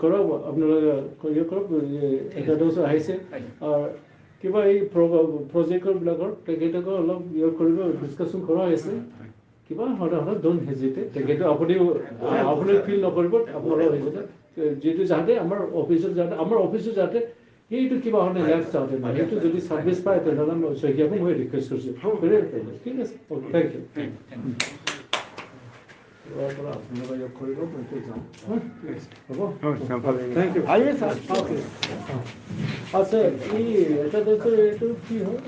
কৰক আপোনালোকে কৰক। একাদশ আহিছে কিবা এই প্ৰজেক্টবিলাকৰ তেখেতকো অলপ কৰিব ডিছকাশ্যন কৰা হৈছে। কিবা সদায় ডোণ্ট হেজিটেট। তেখেতে আপুনি ফিল নকৰিব আপোনালোকৰ যিটো যাতে আমাৰ অফিচত যাতে সেইটো কিবা হ'লে হেল্প চাওঁতে নাই, সেইটো যদি ছাৰ্ভিচ পায় তেনেহ'লে মই শইকীয়াকো মই ৰিকুৱেষ্ট কৰিছোঁ। ঠিক আছে, থেংক ইউ। আপোনালোকে কৰিব মই যাওঁ। হ'ব, থেংক ইউ। আচ্ছা, এই এটা এইটো কি হয়